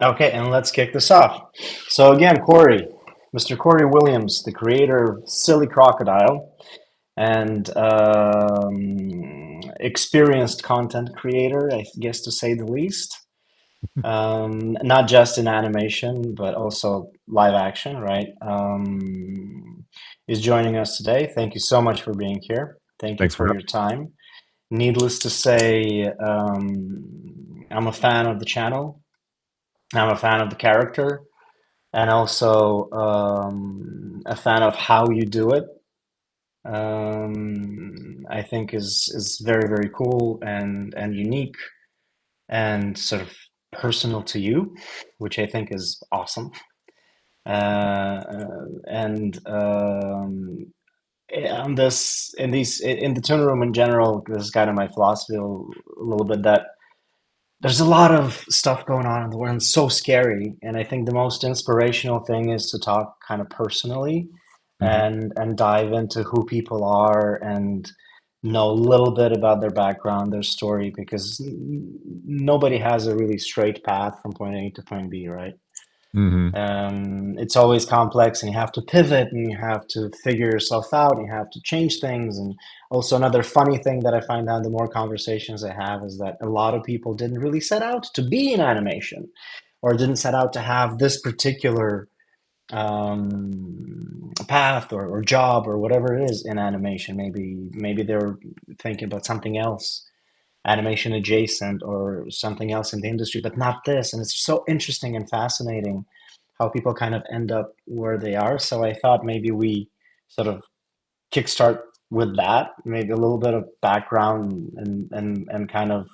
Okay, and let's kick this off. So again, Corey, Mr. Cory Williams, the creator of Silly Crocodile, and experienced content creator, I guess to say the least. Not just in animation, but also live action, right? Is joining us today. Thank you so much for being here. Thank you Thanks for for having your time. Needless to say, I'm a fan of the channel. I'm a fan of the character, and also a fan of how you do it. I think is very very cool and unique and sort of personal to you, which I think is awesome. And on this in the Toon Room in general, this is kind of my philosophy a little bit that there's a lot of stuff going on in the world and it's so scary. And I think the most inspirational thing is to talk kind of personally Mhm. and dive into who people are and know a little bit about their background, their story, because nobody has a really straight path from point A to point B, right? Mhm. It's always complex, and you have to pivot, and you have to figure yourself out, and you have to change things. And also, another funny thing that I find out the more conversations I have is that a lot of people didn't really set out to be in animation, or didn't set out to have this particular path or job or whatever it is in animation. Maybe they were thinking about something else, animation adjacent or something else in the industry, but not this. And it's so interesting and fascinating how people kind of end up where they are. So I thought maybe we sort of kickstart with that, maybe a little bit of background and kind of,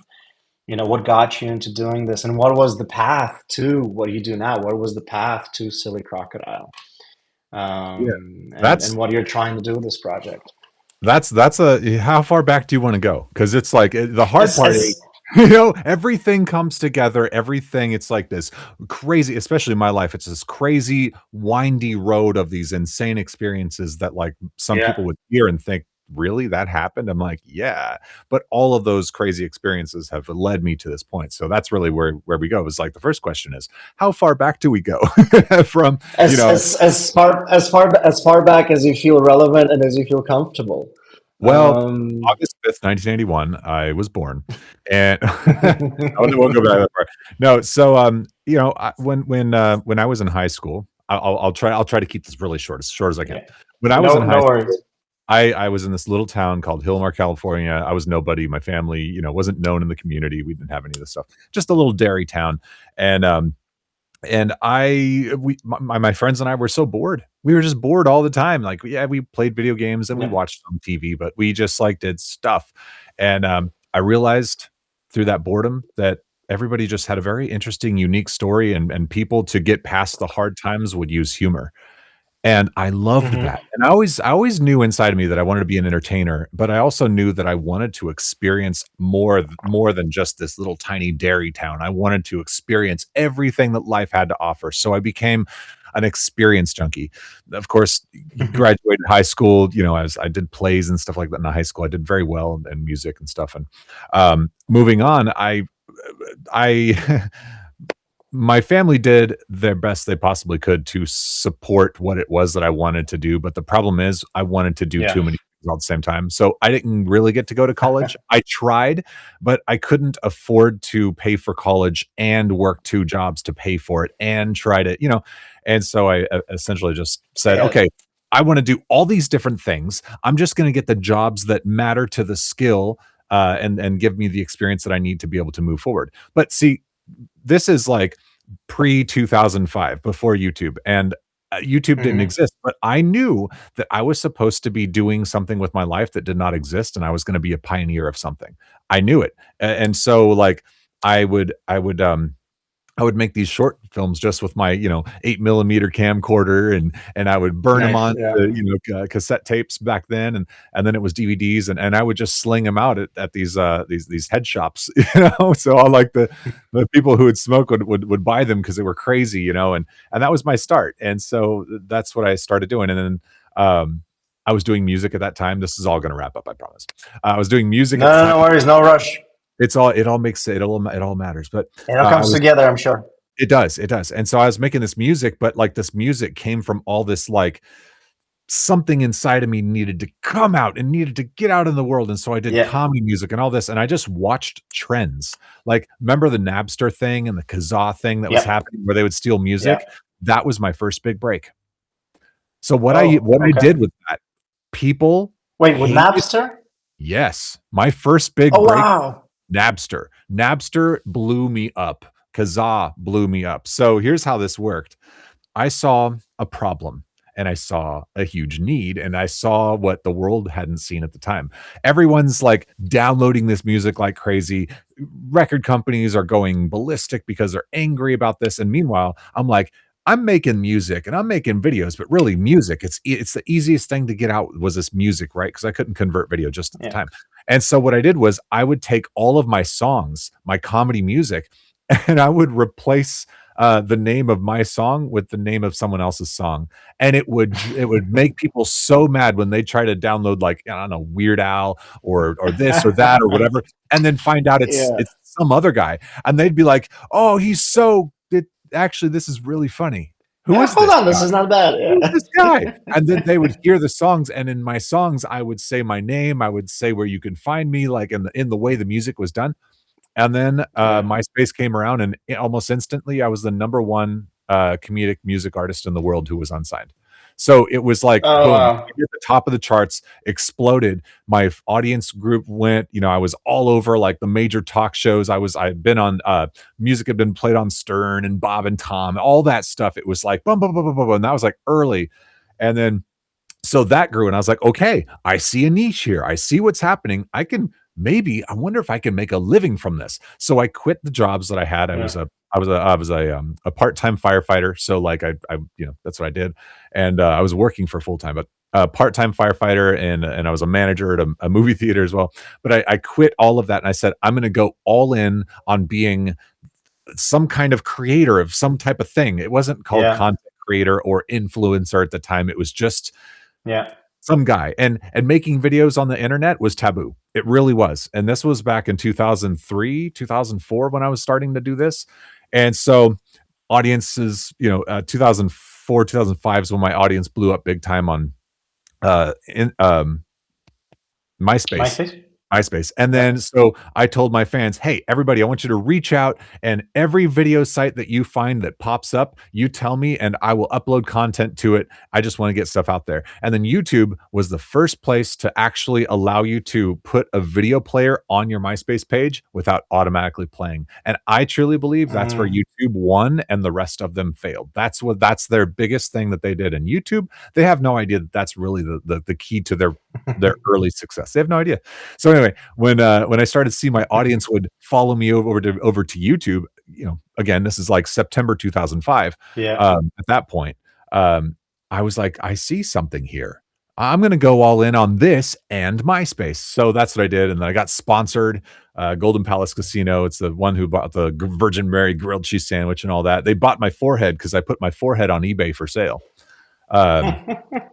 what got you into doing this and what was the path to what you do now? What was the path to Silly Crocodile? Yeah. And That's what you're trying to do with this project. that's a how far back do you want to go? Because it's like the hard As part is, as everything comes together. Everything, it's like this crazy, especially in my life, it's this crazy, windy road of these insane experiences that like some Yeah. people would hear and think, really, that happened? I'm like, yeah. But all of those crazy experiences have led me to this point. So that's really where we go. Is like the first question is, how far back do we go from, you as know, as as far back as you feel relevant and as you feel comfortable. well, Um, August 5th, 1981, I was born, and I won't go back that far. No, so, when I was in high school, I'll try to keep this really short, as short as I can. yeah, When I was no, in high no school, worries. I was in this little town called Hillmar, California. I was nobody. My family, wasn't known in the community. We didn't have any of this stuff. Just a little dairy town, and, my friends and I were so bored. We were just bored all the time. Like, yeah, we played video games and we Yeah. watched some TV, but we just like did stuff. And I realized through that boredom that everybody just had a very interesting, unique story, and people to get past the hard times would use humor. And I loved Hmm. that. And I always knew inside of me that I wanted to be an entertainer, but I also knew that I wanted to experience more than just this little tiny dairy town. I wanted to experience everything that life had to offer. So I became an experience junkie. Of course, graduated high school, as I did plays and stuff like that in high school. I did very well in music and stuff. And moving on, I my family did their best they possibly could to support what it was that I wanted to do, but the problem is I wanted to do Yeah. too many things all at the same time. So I didn't really get to go to college. I tried, but I couldn't afford to pay for college and work 2 jobs to pay for it and try to, and so I essentially just said, Yeah. "Okay, I wanna do all these different things. I'm just gonna get the jobs that matter to the skill, and give me the experience that I need to be able to move forward." But see, this is like pre 2005, before YouTube, and YouTube didn't Hmm. exist, but I knew that I was supposed to be doing something with my life that did not exist, and I was going to be a pioneer of something. I knew it. And so like I would make these short films just with my, 8 millimeter camcorder, and I would burn them Nice. on Yeah. cassette tapes back then, and then it was DVDs, and I would just sling them out at these head shops, so all like the people who would smoke would buy them because they were crazy, and that was my start, and so that's what I started doing, and then I was doing music at that time. This is all going to wrap up, I promise. I was doing music No, at the no, time. no worries. No rush. It all makes it all matters, but It all I comes was together, I'm sure. It does, it does. And so I was making this music, but, like, this music came from all this, like, something inside of me needed to come out and needed to get out in the world, and so I did Yeah, comedy music and all this, and I just watched trends. Like, remember the Napster thing and the Kazaa thing that was yeah, happening where they would steal yeah. music? That was my first big break. So Oh, what I okay. did with that, people Wait, with hated. Napster? Yes, my first big Oh, break, wow. Napster. Napster blew me up. Kazaa blew me up. So here's how this worked. I saw a problem and I saw a huge need and I saw what the world hadn't seen at the time. Everyone's like downloading this music like crazy. Record companies are going ballistic because they're angry about this. And meanwhile, I'm like, I'm making music and I'm making videos, but really music, it's the easiest thing to get out was this music, right? Because I couldn't convert video just at the Yeah, time. And so what I did was I would take all of my songs, my comedy music, and I would replace the name of my song with the name of someone else's song, and it would make people so mad when they try to download like I don't know Weird Al or this or that or whatever, and then find out yeah. it's some other guy, and they'd be like, "Oh, he's so it, actually this is really funny. Who Yeah, is hold this on, this guy? is not bad. Who is Yeah, this guy?" And then they would hear the songs, and in my songs, I would say my name, I would say where you can find me, like in the way the music was done. And then, yeah. MySpace came around, and almost instantly, I was the number 1, comedic music artist in the world who was unsigned. So, it was like, Oh, boom, wow. I hit the top of the charts, exploded. My audience group went I was all over, like, the major talk shows. I'd been on, music had been played on Stern and Bob and Tom, all that stuff. It was like, boom, boom, boom, boom, boom, and that was, like, early. And then so that grew, and I was like, "Okay, I see a niche here. I see what's happening. I wonder if I can make a living from this." So I quit the jobs that I had. Yeah, I was a part-time firefighter, so, like, that's what I did, and, I was working for full-time, but a part-time firefighter, and I was a manager at a movie theater as well, but I quit all of that, and I said, "I'm gonna go all in on being some kind of creator of some type of thing." It wasn't called yeah, content creator or influencer at the time. It was just yeah. some guy, and making videos on the internet was taboo. It really was, and this was back in 2003, 2004 when I was starting to do this, and so audiences, 2004, 2005 is when my audience blew up big time on, in MySpace. MySpace? MySpace. And Yeah. then so I told my fans, "Hey, everybody, I want you to reach out and every video site that you find that pops up, you tell me and I will upload content to it. I just want to get stuff out there." And then YouTube was the first place to actually allow you to put a video player on your MySpace page without automatically playing. And I truly believe that's where Mm. YouTube won and the rest of them failed. That's their biggest thing that they did. And YouTube, they have no idea that that's really the key to their early success. They have no idea. So anyway, when I started to see my audience would follow me over to YouTube, again, this is like September 2005. Yeah. At that point, I was like, I see something here. I'm going to go all in on this and MySpace. So that's what I did, and then I got sponsored. Golden Palace Casino. It's the one who bought the Virgin Mary grilled cheese sandwich and all that. They bought my forehead because I put my forehead on eBay for sale. Um,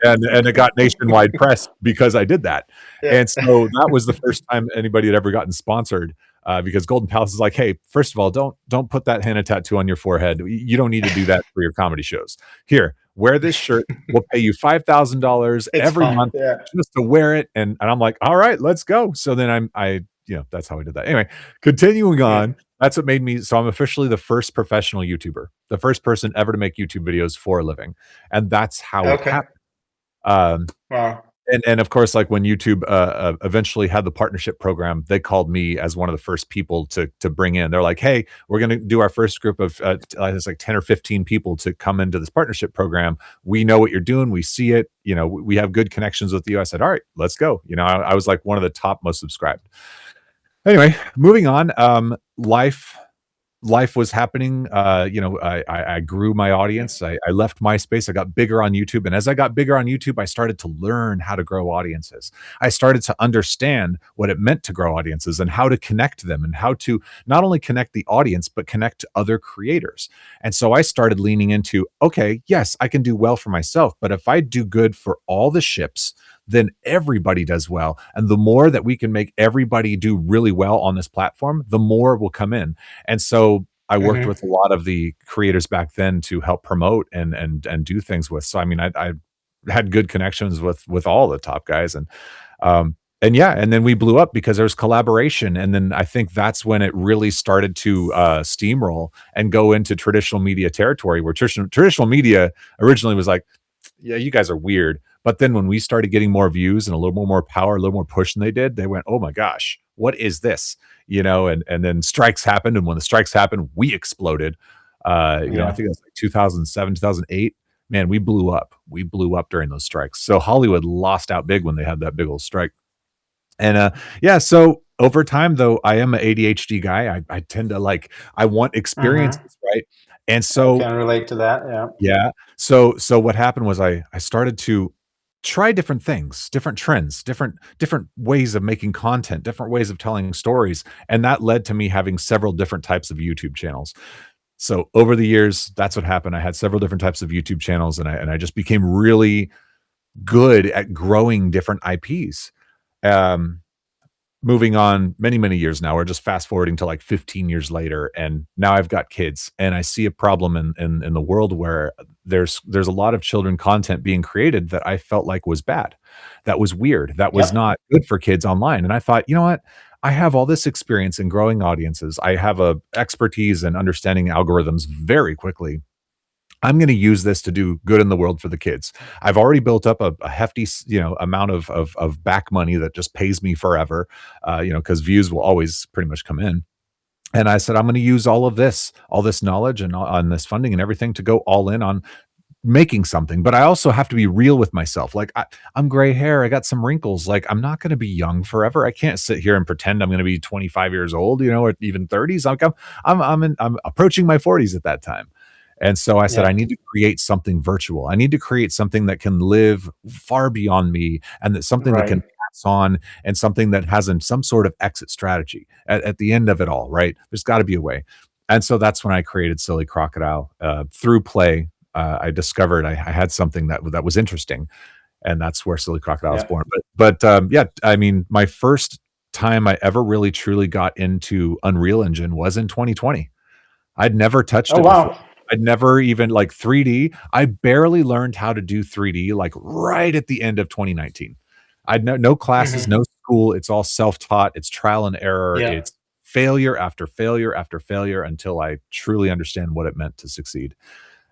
and it got nationwide press because I did that. Yeah. And so that was the first time anybody had ever gotten sponsored, because Golden Palace is like, "Hey, first of all, don't put that henna tattoo on your forehead. You don't need to do that for your comedy shows. Here, wear this shirt. We'll pay you $5,000 It's every fine. month Yeah. just to wear it." And I'm like, "All right, let's go." So then that's how I did that. Anyway, continuing Yeah. on, that's what made me so I'm officially the first professional YouTuber, the first person ever to make YouTube videos for a living, and that's how it Okay. happened. Um, Wow. and of course, like when YouTube eventually had the partnership program, they called me as one of the first people to bring in. They're like, "Hey, we're going to do our first group of it's like 10 or 15 people to come into this partnership program. We know what you're doing. We see it. We have good connections with you." I said, "All right, let's go." I was like one of the top most subscribed. Anyway, moving on. Life was happening. I grew my Yeah. audience. I left MySpace. I got bigger on YouTube. And as I got bigger on YouTube, I started to learn how to grow audiences. I started to understand what it meant to grow audiences and how to connect them and how to not only connect the audience, but connect to other creators. And so I started leaning into, okay, yes, I can do well for myself, but if I do good for all the ships, then everybody does well. And the more that we can make everybody do really well on this platform, the more will come in. And so I worked Hmm. with a lot of the creators back then to help promote and do things with. So I mean, I had good connections with all the top guys, um, and yeah, and then we blew up because there was collaboration, and then I think that's when it really started to steamroll and go into traditional media territory, where traditional media originally was like, yeah, you guys are weird. But then when we started getting more views and a little more power, a little more push than they did, they went, "Oh my gosh, what is this?" And then strikes happened, and when the strikes happened, we exploded. I Yeah. think it was like 2007, 2008. Man, we blew up. We blew up during those strikes. So Hollywood lost out big when they had that big old strike. And yeah, so over time though, I am an ADHD guy. I tend to like I want Hmm. experiences, right? And I so can relate to that. Yeah. yeah. So what happened was I started to try different things, different trends, different ways of making content, different ways of telling stories, and that led to me having several different types of YouTube channels. So over the years, that's what happened. I had several different types of YouTube channels, and I just became really good at growing different IPs. Um, Moving on many years now, we're just fast forwarding to like 15 years later, and now I've got kids, and I see a problem in the world where there's a lot of children content being created that I felt like was bad, that was weird, that was Yep. not good for kids online. And I thought, you know what? I have all this experience in growing audiences. I have a expertise in understanding algorithms very quickly. I'm going to use this to do good in the world for the kids. I've already built up a hefty, amount of back money that just pays me forever, because views will always pretty much come in. And I said, I'm going to use all this knowledge and on this funding and everything to go all in on making something. But I also have to be real with myself. Like I'm gray hair, I got some wrinkles. Like I'm not going to be young forever. I can't sit here and pretend I'm going to be 25 years old, or even 30s. Like I'm approaching my 40s at that time. And so I said, I Yep. need to create something virtual. I need to create something that can live far beyond me, and that something that can Right. pass on, and something that has some sort of exit strategy at the end of it all, right? There's got to be a way. And so that's when I created Silly Crocodile through play. I discovered I had something that was interesting, and that's where Silly Crocodile was Yeah. born. Yeah, I mean, my first time I ever really truly got into Unreal Engine was in 2020. I'd never touched Oh it before. wow. I'd never even like 3D. I barely learned how to do 3D like right at the end of 2019. I'd no classes, Hmm. no school. It's all self-taught. It's trial and error. Yeah. It's failure after failure after failure until I truly understand what it meant to succeed.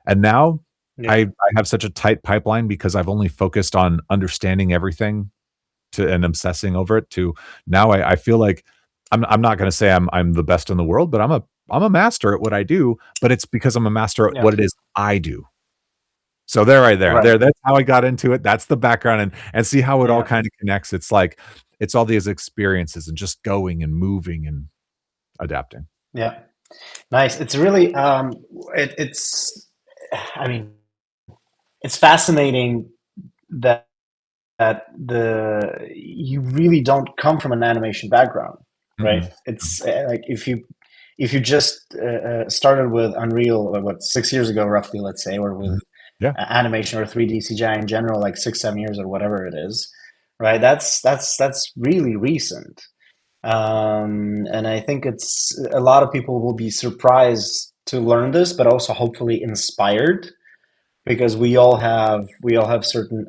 And now I, Yeah. I have such a tight pipeline because I've only focused on understanding everything to and obsessing over it to now I feel like I'm not gonna say I'm the best in the world, but I'm a master at what I do, but it's because I'm a master at Yeah. what it is I do. So there right Right. there, that's how I got into it. That's the background and see how it all Yeah. kind of connects. It's like it's all these experiences and just going and moving and adapting. Yeah. Nice. It's really it's I mean, it's fascinating that the you really don't come from an animation background, right? Mm-mm. It's like if you just started with Unreal, what, 6 years ago, roughly, let's say, or with Mhm. Yeah. animation or 3D CGI in general, like 6 7 years or whatever it is, right? That's really recent. And I think it's a lot of people will be surprised to learn this, but also hopefully inspired because we all have certain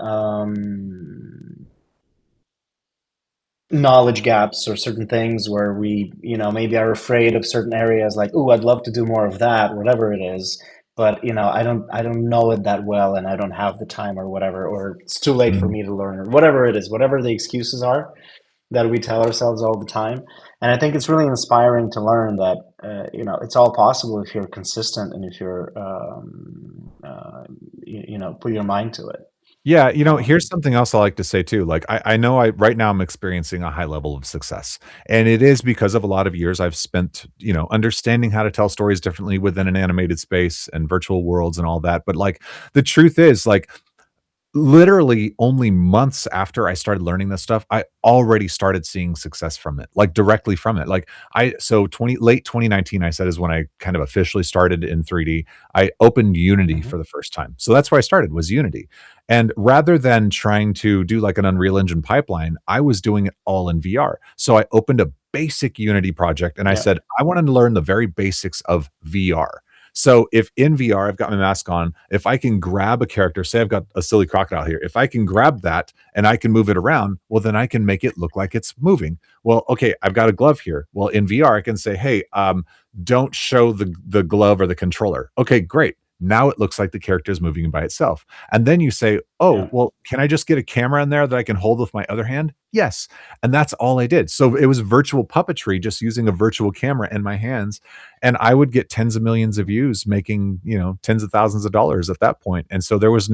knowledge gaps or certain things where we maybe are afraid of certain areas, like, oh, I'd love to do more of that, whatever it is, but I don't know it that well, and I don't have the time or whatever, or it's too late for Mhm. me to learn, or whatever it is, whatever the excuses are that we tell ourselves all the time. And I think it's really inspiring to learn that it's all possible if you're consistent and if you're put your mind to it. Yeah, here's um, something else I like to say too. Like I know I right now I'm experiencing a high level of success. And it is because of a lot of years I've spent, understanding how to tell stories differently within an animated space and virtual worlds and all that. But like the truth is like literally only months after I started learning this stuff, I already started seeing success from it, like directly from it. Like I so 20 late 2019 I said is when I kind of officially started in 3D. I opened Unity mhm. for the first time. So that's where I started was Unity. And rather than trying to do like an Unreal Engine pipeline, I was doing it all in VR. So I opened a basic Unity project, and I Yeah. said, I want to learn the very basics of VR. So if in VR I've got my mask on, if I can grab a character, say I've got a silly crocodile here, if I can grab that and I can move it around, well, then I can make it look like it's moving. Well, okay, I've got a glove here. Well, in VR, I can say, hey, don't show the glove or the controller. Okay, great. Now it looks like the character is moving by itself. And then you say, oh, Yeah. well, can I just get a camera in there that I can hold with my other hand? Yes. And that's all I did. So it was virtual puppetry, just using a virtual camera in my hands. And I would get tens of millions of views, making, tens of thousands of dollars at that point. And so there was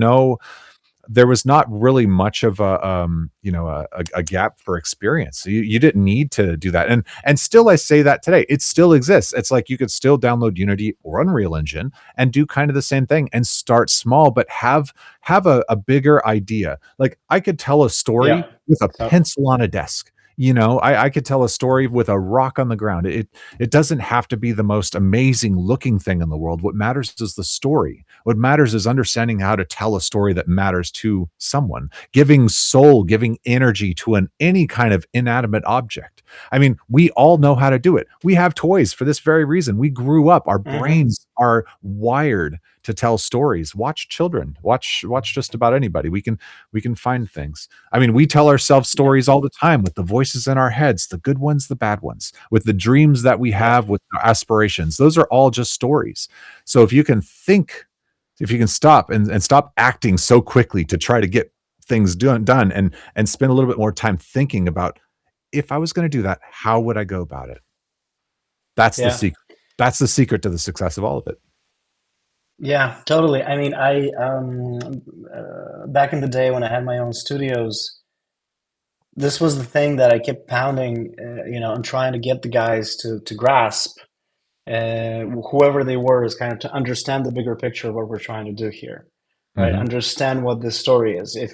not really much of a gap for experience. So you didn't need to do that. And still I say that today. It still exists. It's like you could still download Unity or Unreal Engine and do kind of the same thing and start small, but have a bigger idea. Like I could tell a story Yeah. with a So pencil on a desk. I could tell a story with a rock on the ground. It doesn't have to be the most amazing looking thing in the world. What matters is the story. What matters is understanding how to tell a story that matters to someone, giving soul, giving energy to any kind of inanimate object. I mean, we all know how to do it. We have toys for this very reason. We grew up, our hmm brains are wired to tell stories. Watch children, watch just about anybody. We can find things. I mean, we tell ourselves yeah. stories all the time with the voices in our heads, the good ones, the bad ones, with the dreams that we Yeah. have, with our aspirations. Those are all just stories. So if you can stop and stop acting so quickly to try to get things done and spend a little bit more time thinking about, if I was going to do that, how would I go about it? That's the Yeah. secret. That's the secret to the success of all of it. Yeah, totally. I mean, I back in the day when I had my own studios, this was the thing that I kept pounding, and trying to get the guys to grasp, whoever they were, is kind of to understand the bigger picture of what we're trying to do here, right? Mhm. Understand what this story is. If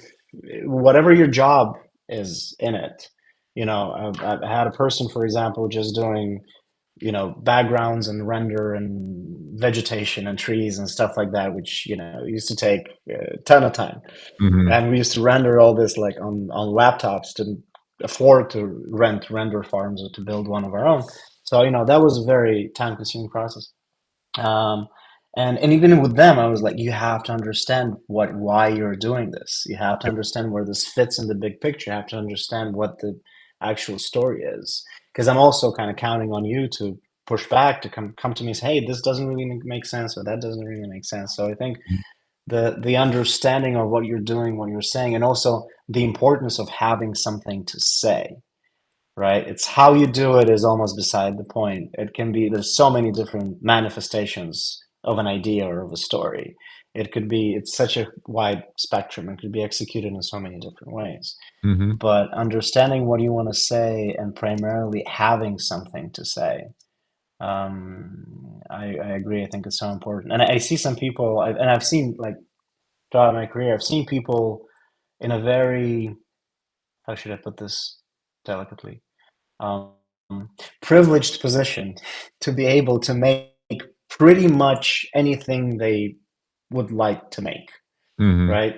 whatever your job is in it, I've had a person, for example, just doing backgrounds and render and vegetation and trees and stuff like that, which used to take a ton of time. Mhm. And we used to render all this like on laptops, didn't afford to rent render farms or to build one of our own. So that was a very time consuming process. um, and even with them, I was like, you have to understand why you're doing this. You have to Yep. understand where this fits in the big picture. You have to understand what the actual story is. Because I'm also kind of counting on you to push back, to come to me and say, hey, this doesn't really make sense, or that doesn't really make sense. So I think Mhm. the understanding of what you're doing, what you're saying, and also the importance of having something to say, right? It's how you do it is almost beside the point. It can be, there's so many different manifestations of an idea or of a story. It's such a wide spectrum. It could be executed in so many different ways. Mhm. But understanding what you want to say and primarily having something to say, I agree. I think it's so important. And I see some people, and I've seen, like, throughout my career, I've seen people in a very, how should I put this delicately? um, Privileged position to be able to make pretty much anything they would like to make, Mhm. right?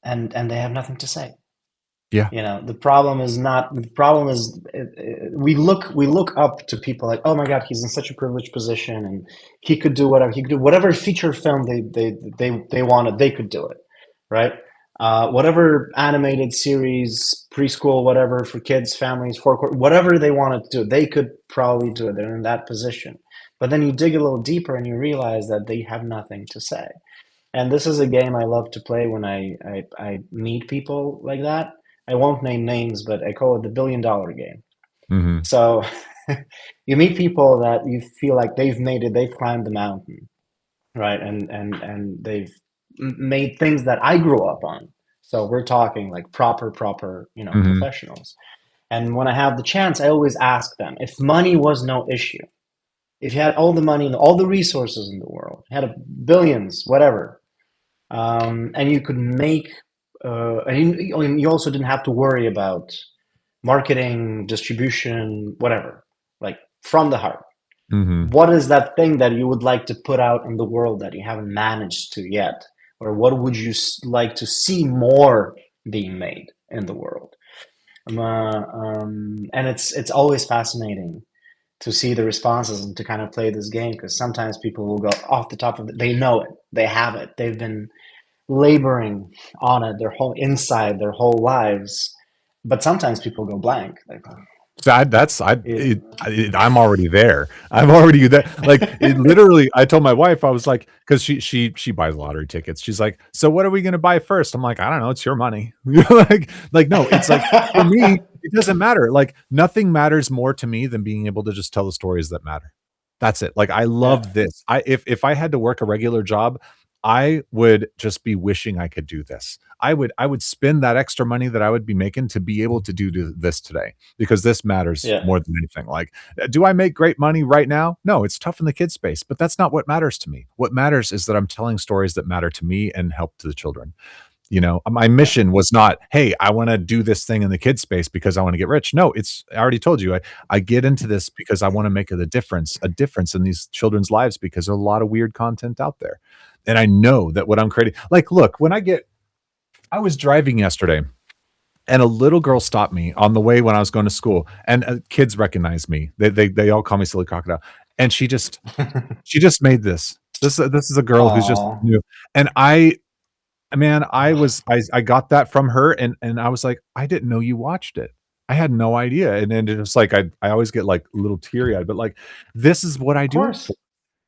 And they have nothing to say. Yeah. The problem is we look up to people like, oh my God, he's in such a privileged position, and he could do whatever feature film they wanted, they could do it, right? Whatever animated series, preschool, whatever, for kids, families, whatever they wanted to do, they could probably do it. They're in that position. But then you dig a little deeper and you realize that they have nothing to say. And this is a game I love to play when I meet people like that. I won't name names, but I call it the $1 billion game. Mhm. So you meet people that you feel like they've made it, they've climbed the mountain, right? And they've made things that I grew up on. So we're talking like proper, Mhm. professionals. And when I have the chance, I always ask them, if money was no issue, if you had all the money and all the resources in the world, had billions, whatever, and you could make, and you also didn't have to worry about marketing, distribution, whatever, like from the heart. Mhm. What is that thing that you would like to put out in the world that you haven't managed to yet? Or what would you like to see more being made in the world? And it's always fascinating to see the responses and to kind of play this game, because sometimes people will go off the top of it. They know it. They have it. They've been laboring on it their whole inside their whole lives. But sometimes people go blank. Like, So that's I yeah. it, I'm already there. I'm already there. Like it literally. I told my wife I was like, because she buys lottery tickets. She's like, so what are we gonna buy first? I'm like, I don't know. It's your money. Like no. It's like for me, it doesn't matter. Like nothing matters more to me than being able to just tell the stories that matter. That's it. Like I Yeah, love this. If I had to work a regular job, I would just be wishing I could do this. I would spend that extra money that I would be making to be able to do this today because this matters yeah, more than anything. Like, do I make great money right now? No, it's tough in the kid space, but that's not what matters to me. What matters is that I'm telling stories that matter to me and help to the children. My yeah, mission was not, hey, I want to do this thing in the kid space because I want to get rich. No, I already told you, I get into this because I want to make a difference in these children's lives because there's a lot of weird content out there. And I know that what I'm creating, like, look, I was driving yesterday and a little girl stopped me on the way when I was going to school, and kids recognize me. They all call me Silly Crocodile, and she just made this. This is a girl who's just oh, new, and man, I got that from her, and I was like, I didn't know you watched it. I had no idea, and then it's like I always get like a little teary eyed, but like this is what I of do it for. course.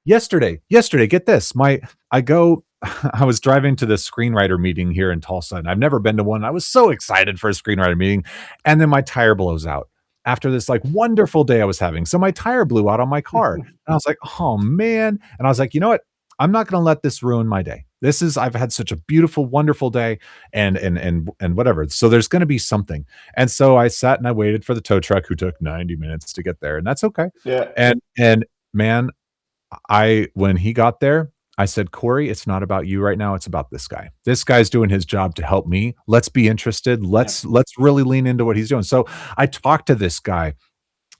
Yesterday, get this. I go I was driving to the screenwriter meeting here in Tulsa, and I've never been to one. I was so excited for a screenwriter meeting, and then my tire blows out after this like wonderful day I was having. So my tire blew out on my car. And I was like, "Oh man." And I was like, "You know what? I'm not going to let this ruin my day. I've had such a beautiful, wonderful day and whatever. So there's going to be something." And so I sat and I waited for the tow truck who took 90 minutes to get there, and that's okay. Yeah, And man, I when he got there, I said, "Cory, it's not about you right now, it's about this guy. This guy's doing his job to help me. Let's be interested. yeah, Let's really lean into what he's doing." So I talked to this guy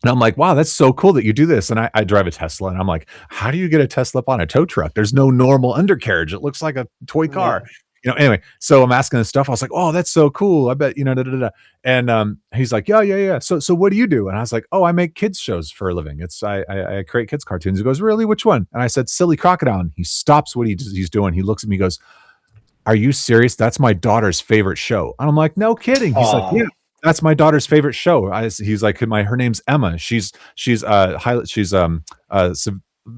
and I'm like, "Wow, that's so cool that you do this." And I drive a Tesla and I'm like, "How do you get a Tesla up on a tow truck? There's no normal undercarriage. It looks like a toy yeah. car." Anyway, so I'm asking this stuff. I was like, "Oh, that's so cool. I bet, da, da, da, da." And he's like, "Yeah, yeah, yeah. So what do you do?" And I was like, "Oh, I make kids shows for a living. I create kids cartoons." He goes, "Really? Which one?" And I said, "Silly Crocodile." And he stops what he's doing. He looks at me, he goes, "Are you serious? That's my daughter's favorite show." And I'm like, "No kidding." He's like, "Yeah, Oh, that's my daughter's favorite show." He's like, her name's Emma. She's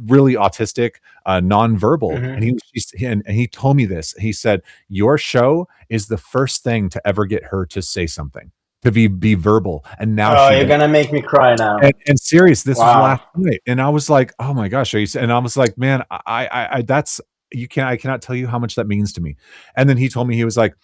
really autistic, nonverbal." And hmm. he told me this. He said, "Your show is the first thing to ever get her to say something, to be verbal, and now Oh, she you're does." gonna make me cry now. And serious, this was last Wow. night, and I was like, "Oh my gosh," and I was like, "Man, that's I cannot tell you how much that means to me." And then he told me he's like,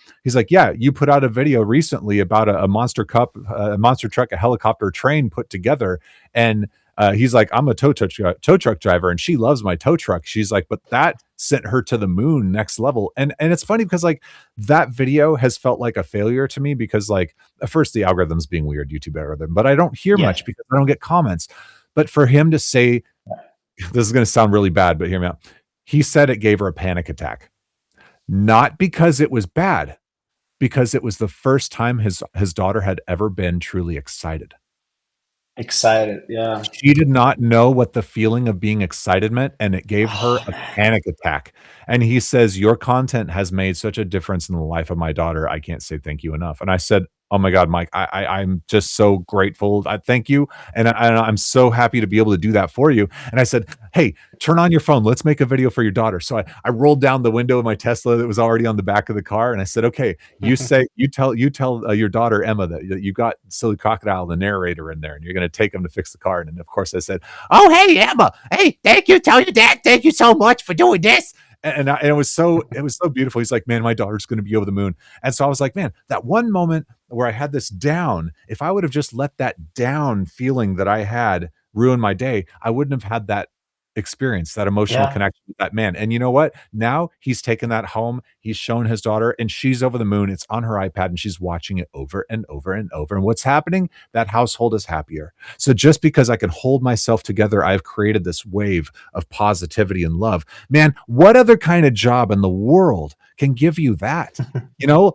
"Yeah, you put out a video recently about a monster cup, a monster truck, a helicopter train put together." And he's like, "I'm a tow truck driver, and she loves my tow truck." She's like, "But that sent her to the moon, next level." And it's funny because like that video has felt like a failure to me because like at first the algorithm's being weird, YouTube algorithm, but I don't hear Yeah. much because I don't get comments. But for him to say, this is going to sound really bad, but hear me out. He said it gave her a panic attack, not because it was bad, because it was the first time his daughter had ever been truly excited. Excited. Yeah. She did not know what the feeling of being excited meant, and it gave her Oh a man. panic attack. And he says, "Your content has made such a difference in the life of my daughter. I can't say thank you enough." And I said, "Oh my God, Mike, I'm just so grateful. I thank you. And I'm so happy to be able to do that for you." And I said, "Hey, turn on your phone. Let's make a video for your daughter." So I rolled down the window of my Tesla that was already on the back of the car. And I said, "Okay, you tell your daughter Emma that you got Silly Crocodile, the narrator, in there, and you're going to take him to fix the car." And then of course I said, "Oh, hey Emma, hey, thank you, tell your dad, thank you so much for doing this." And it was so beautiful. He's like, "Man, my daughter's going to be over the moon." And so I was like, man, that one moment where I had this down, if I would have just let that down feeling that I had ruin my day, I wouldn't have had that experience, that emotional Yeah. connection with that man. And you know what? Now he's taken that home. He's shown his daughter, and she's over the moon. It's on her iPad, and she's watching it over and over and over. And what's happening? That household is happier. So just because I can hold myself together, I've created this wave of positivity and love. Man, what other kind of job in the world can give you that?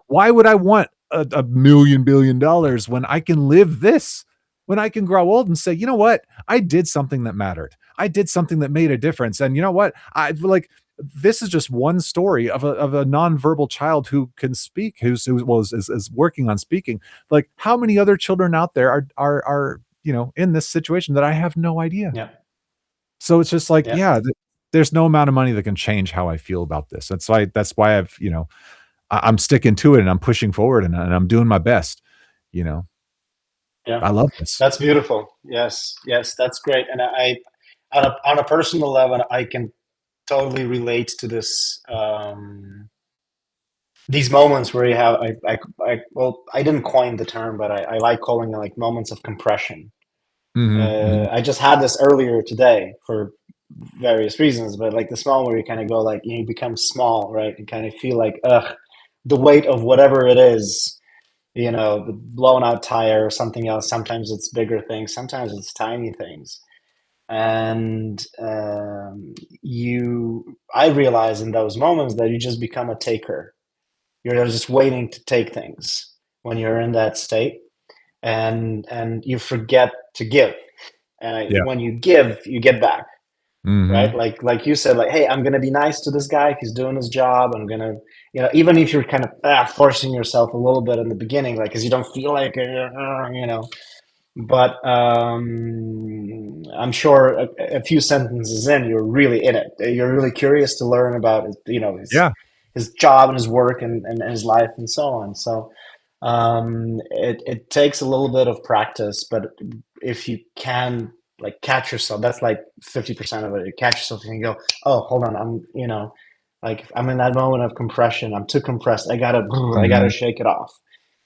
Why would I want a million billion dollars when I can live this, when I can grow old and say, you know what, I did something that mattered, I did something that made a difference. And you know what, I like, this is just one story of a nonverbal child who can speak, who was is working on speaking. Like, how many other children out there are in this situation that I have no idea. Yeah. So it's just like, Yeah. yeah, there's no amount of money that can change how I feel about this. That's why I've, I'm sticking to it, and I'm pushing forward, and I'm doing my best. You know, Yeah. I love this. That's beautiful. Yes. Yes. That's great. And on a personal level, I can totally relate to this. These moments where you have, well, I didn't coin the term, but I like calling it like moments of compression. Mhm, mhm. I just had this earlier today for various reasons, but like the small where you kind of go like you become small, right? You kind of feel like the weight of whatever it is, the blown out tire or something else. Sometimes it's bigger things, sometimes it's tiny things, and I realize in those moments that you just become a taker. You're just waiting to take things when you're in that state, and you forget to give. And Yeah. when you give, you get back, right? Mhm. Like you said, like, hey, I'm gonna be nice to this guy. He's doing his job. I'm gonna, even if you're kind of forcing yourself a little bit in the beginning, like, because you don't feel like it, But I'm sure a few sentences in, you're really in it. You're really curious to learn about, Yeah. his job and his work and his life and so on. So it takes a little bit of practice, but if you can like catch yourself, that's like 50% of it. You catch yourself and you go, oh, hold on, like I'm in that moment of compression. I'm too compressed. I gotta Mhm. shake it off.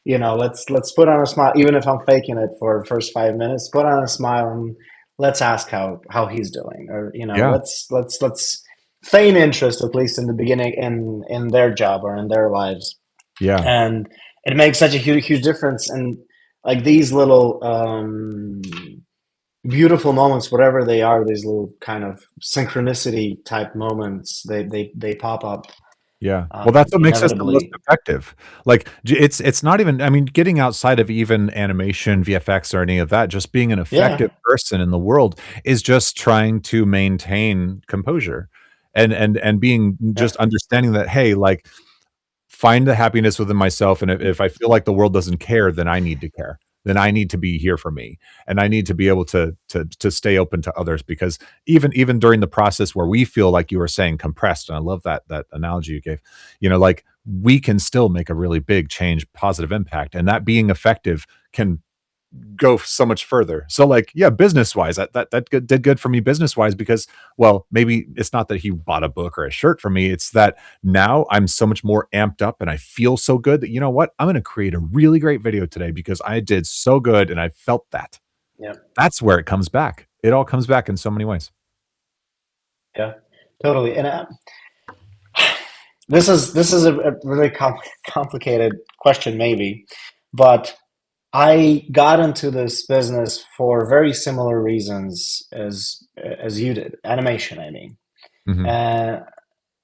Let's put on a smile, even if I'm faking it for the first 5 minutes. Put on a smile and let's ask how he's doing, or Yeah. let's feign interest at least in the beginning in their job or in their lives, Yeah. and it makes such a huge difference. And like these little beautiful moments, whatever they are, these little kind of synchronicity type moments, they pop up Yeah. Well, that's what makes us the most inevitably. effective. Like, it's not even, I mean, getting outside of even animation, VFX, or any of that, just being an Yeah, effective person in the world is just trying to maintain composure, and being yeah, just understanding that, hey, like, find the happiness within myself, and if I feel like the world doesn't care, then I need to care. Then I need to be here for me, and I need to be able to stay open to others, because even during the process where we feel, like you were saying, compressed, and I love that analogy you gave, like, we can still make a really big change, positive impact, and that being effective can go so much further. So, like, yeah, business wise, did good for me business wise, because, well, maybe it's not that he bought a book or a shirt for me. It's that now I'm so much more amped up, and I feel so good that, you know what, I'm going to create a really great video today because I did so good and I felt that. yeah, That's where it comes back. It all comes back in so many ways. yeah, totally. And this is a really complicated question, maybe, but I got into this business for very similar reasons as you did. Animation, I mean. Hmm. Uh,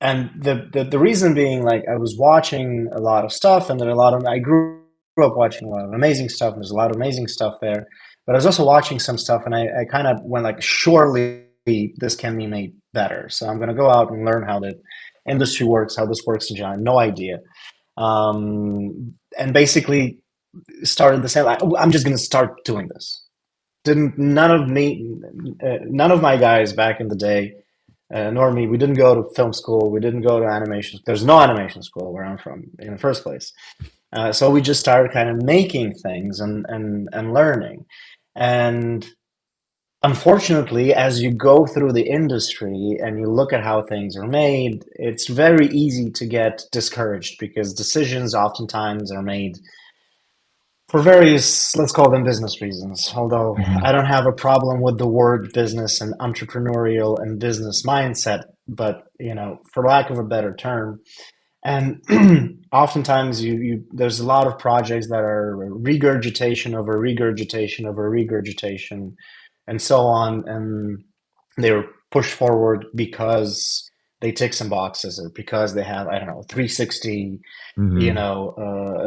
and the reason being, like, I was watching a lot of stuff, and then I grew up watching a lot of amazing stuff, and there's a lot of amazing stuff there. But I was also watching some stuff, and I kind of went like, surely this can be made better. So I'm gonna go out and learn how the industry works, how this works in general. No idea. And basically started the same. Like, "Oh, I'm just gonna start doing this." Didn't none of my guys back in the day, nor me. We didn't go to film school. We didn't go to animation. There's no animation school where I'm from in the first place. So we just started kind of making things and learning. And unfortunately, as you go through the industry and you look at how things are made, it's very easy to get discouraged because decisions oftentimes are made for various, let's call them business reasons. Although Hmm. I don't have a problem with the word business and entrepreneurial and business mindset, but for lack of a better term, and oftentimes there's a lot of projects that are regurgitation over regurgitation over regurgitation, and so on, and they were pushed forward because they tick some boxes, or because they have, I don't know, 360, Mhm.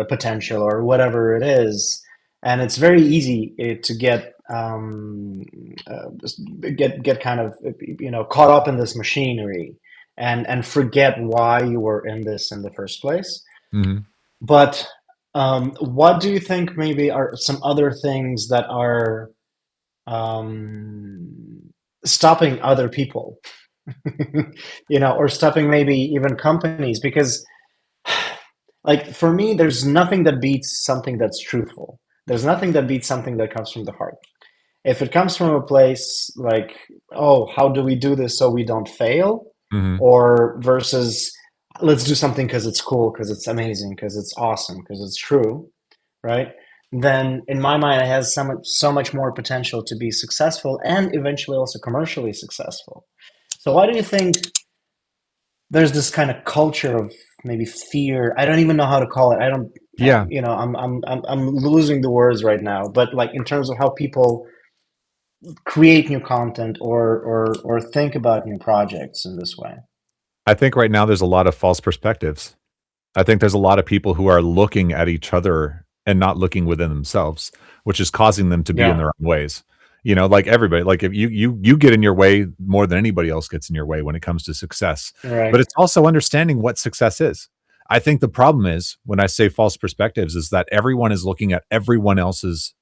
a potential or whatever it is. And it's very easy to get kind of caught up in this machinery and forget why you were in this in the first place. Mhm. But what do you think maybe are some other things that are um, stopping other people, or stopping maybe even companies? Because, like, for me, there's nothing that beats something that's truthful. There's nothing that beats something that comes from the heart. If it comes from a place like, oh, how do we do this so we don't fail? Mhm. Or versus, let's do something because it's cool, because it's amazing, because it's awesome, because it's true, right? Then in my mind, it has so much more potential to be successful and eventually also commercially successful. So why do you think there's this kind of culture of maybe fear? I don't even know how to call it. I don't, Yeah. I'm losing the words right now. But like in terms of how people create new content or think about new projects in this way. I think right now there's a lot of false perspectives. I think there's a lot of people who are looking at each other and not looking within themselves, which is causing them to be in Yeah. their own ways. Like everybody, like if you get in your way more than anybody else gets in your way when it comes to success. But Right. it's also understanding what success is. I think the problem is when I say false perspectives is that everyone is looking at everyone else's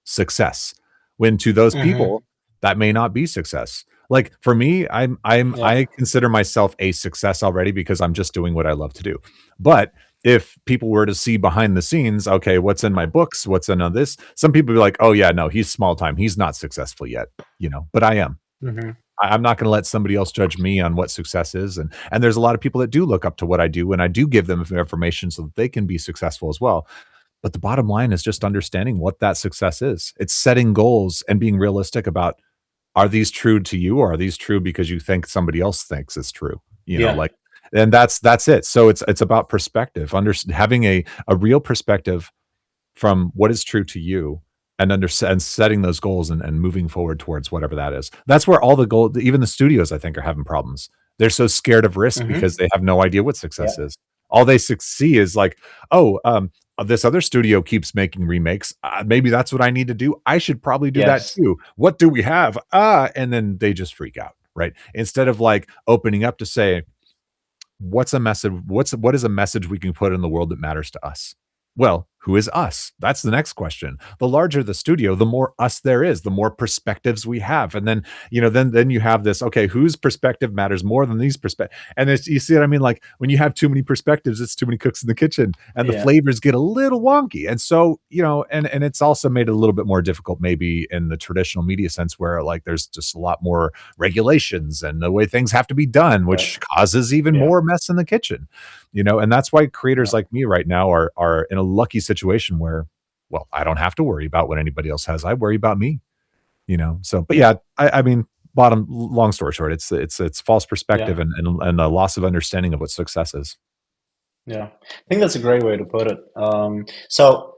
success when to those Mm-hmm. people that may not be success. Like for me, Yeah. I consider myself a success already because I'm just doing what I love to do. But if people were to see behind the scenes, okay, what's in my books, what's in on this, some people be like, oh yeah, no, he's small time, he's not successful yet, but I am. Mm-hmm. I'm not going to let somebody else judge me on what success is, and there's a lot of people that do look up to what I do, and I do give them information so that they can be successful as well. But the bottom line is just understanding what that success is. It's setting goals and being realistic about, are these true to you, or are these true because you think somebody else thinks it's true? Yeah. Like, and that's it. So it's about perspective, having a real perspective from what is true to you, and setting those goals, and moving forward towards whatever that is. That's where all the goal, even the studios, I think, are having problems. They're so scared of risk Mm-hmm. because they have no idea what success Yeah. is. All they see is like, oh, this other studio keeps making remakes. Maybe that's what I need to do. I should probably do that Yes. too. What do we have? And then they just freak out, right? Instead of like opening up to say, what's a message what is a message we can put in the world that matters to us? Well, who is us? That's the next question. The larger the studio, the more us there is, the more perspectives we have. And then, then you have this, okay, whose perspective matters more than these perspectives? And it's, you see what I mean? Like when you have too many perspectives, it's too many cooks in the kitchen, and the Yeah. flavors get a little wonky. And so, and it's also made it a little bit more difficult maybe in the traditional media sense, where like there's just a lot more regulations and the way things have to be done, Right. which causes even Yeah. more mess in the kitchen. And that's why creators Yeah. like me right now are in a lucky situation where, well, I don't have to worry about what anybody else has. I worry about me. So, but Yeah. yeah, I mean, long story short, it's false Yeah. perspective, and a loss of understanding of what success is. Yeah. I think that's a great way to put it. So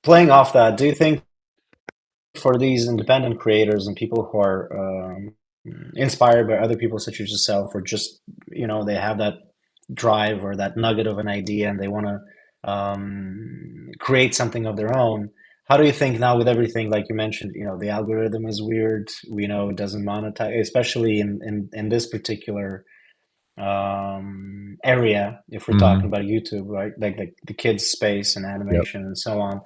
playing off that, do you think for these independent creators and people who are inspired by other people such as yourself, or just they have that drive or that nugget of an idea and they want to create something of their own, how do you think now with everything like you mentioned, the algorithm is weird, we know it doesn't monetize, especially in this particular area, if we're talking Mhm. about YouTube, right? Like the kids space and Yep. animation and so on.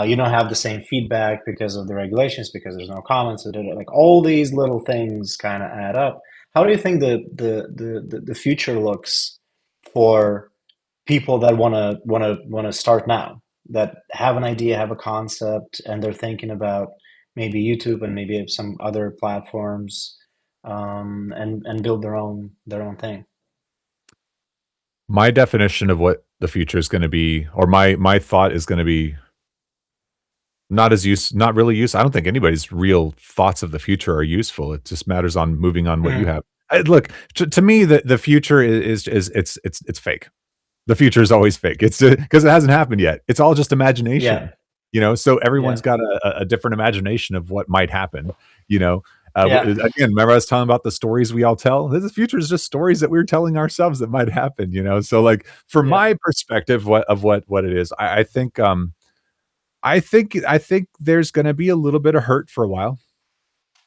You don't have the same feedback because of the regulations, because there's no comments. Like all these little things kind of add up. How do you think the future looks for people that want to start now, that have an idea, have a concept, and they're thinking about maybe YouTube and maybe some other platforms, and build their own thing? My definition of what the future is gonna be, or my thought is gonna be, not really use I don't think anybody's real thoughts of the future are useful. It just matters on moving on what you Mhm. have. Look, to me, the future is it's fake. The future is always fake. It's because it hasn't happened yet. It's all just Yeah, imagination. So everyone's yeah, got a different imagination of what might happen, you know? Yeah. Again, remember I was telling about the stories we all tell? The future is just stories that we're telling ourselves that might happen, you know? So, like, from Yeah. my perspective, what it is, I think, I think there's gonna be a little bit of hurt for a while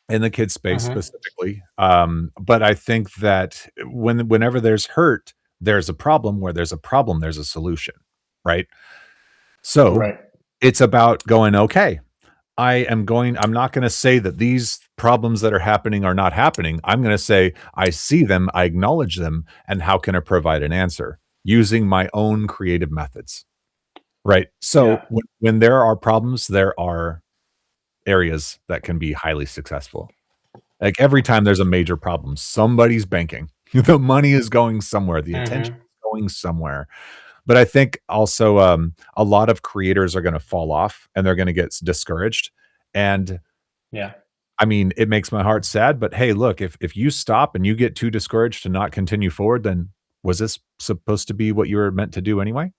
in the kid space Hmm. specifically. But I think that whenever there's hurt, there's a problem. Where there's a problem, there's a solution, right? So Right. it's about going, okay, I'm not going to say that these problems that are happening are not happening. I'm going to say, I see them, I acknowledge them, and how can I provide an answer using my own creative methods? Right. So Yeah. when there are problems, there are areas that can be highly successful. Like every time there's a major problem, somebody's banking. The money is going somewhere, the attention Hmm. is going somewhere. But I think also a lot of creators are going to fall off and they're going to get discouraged. And Yeah. I mean, it makes my heart sad. But hey, look, if you stop and you get too discouraged to not continue forward, then was this supposed to be what you were meant to do anyway?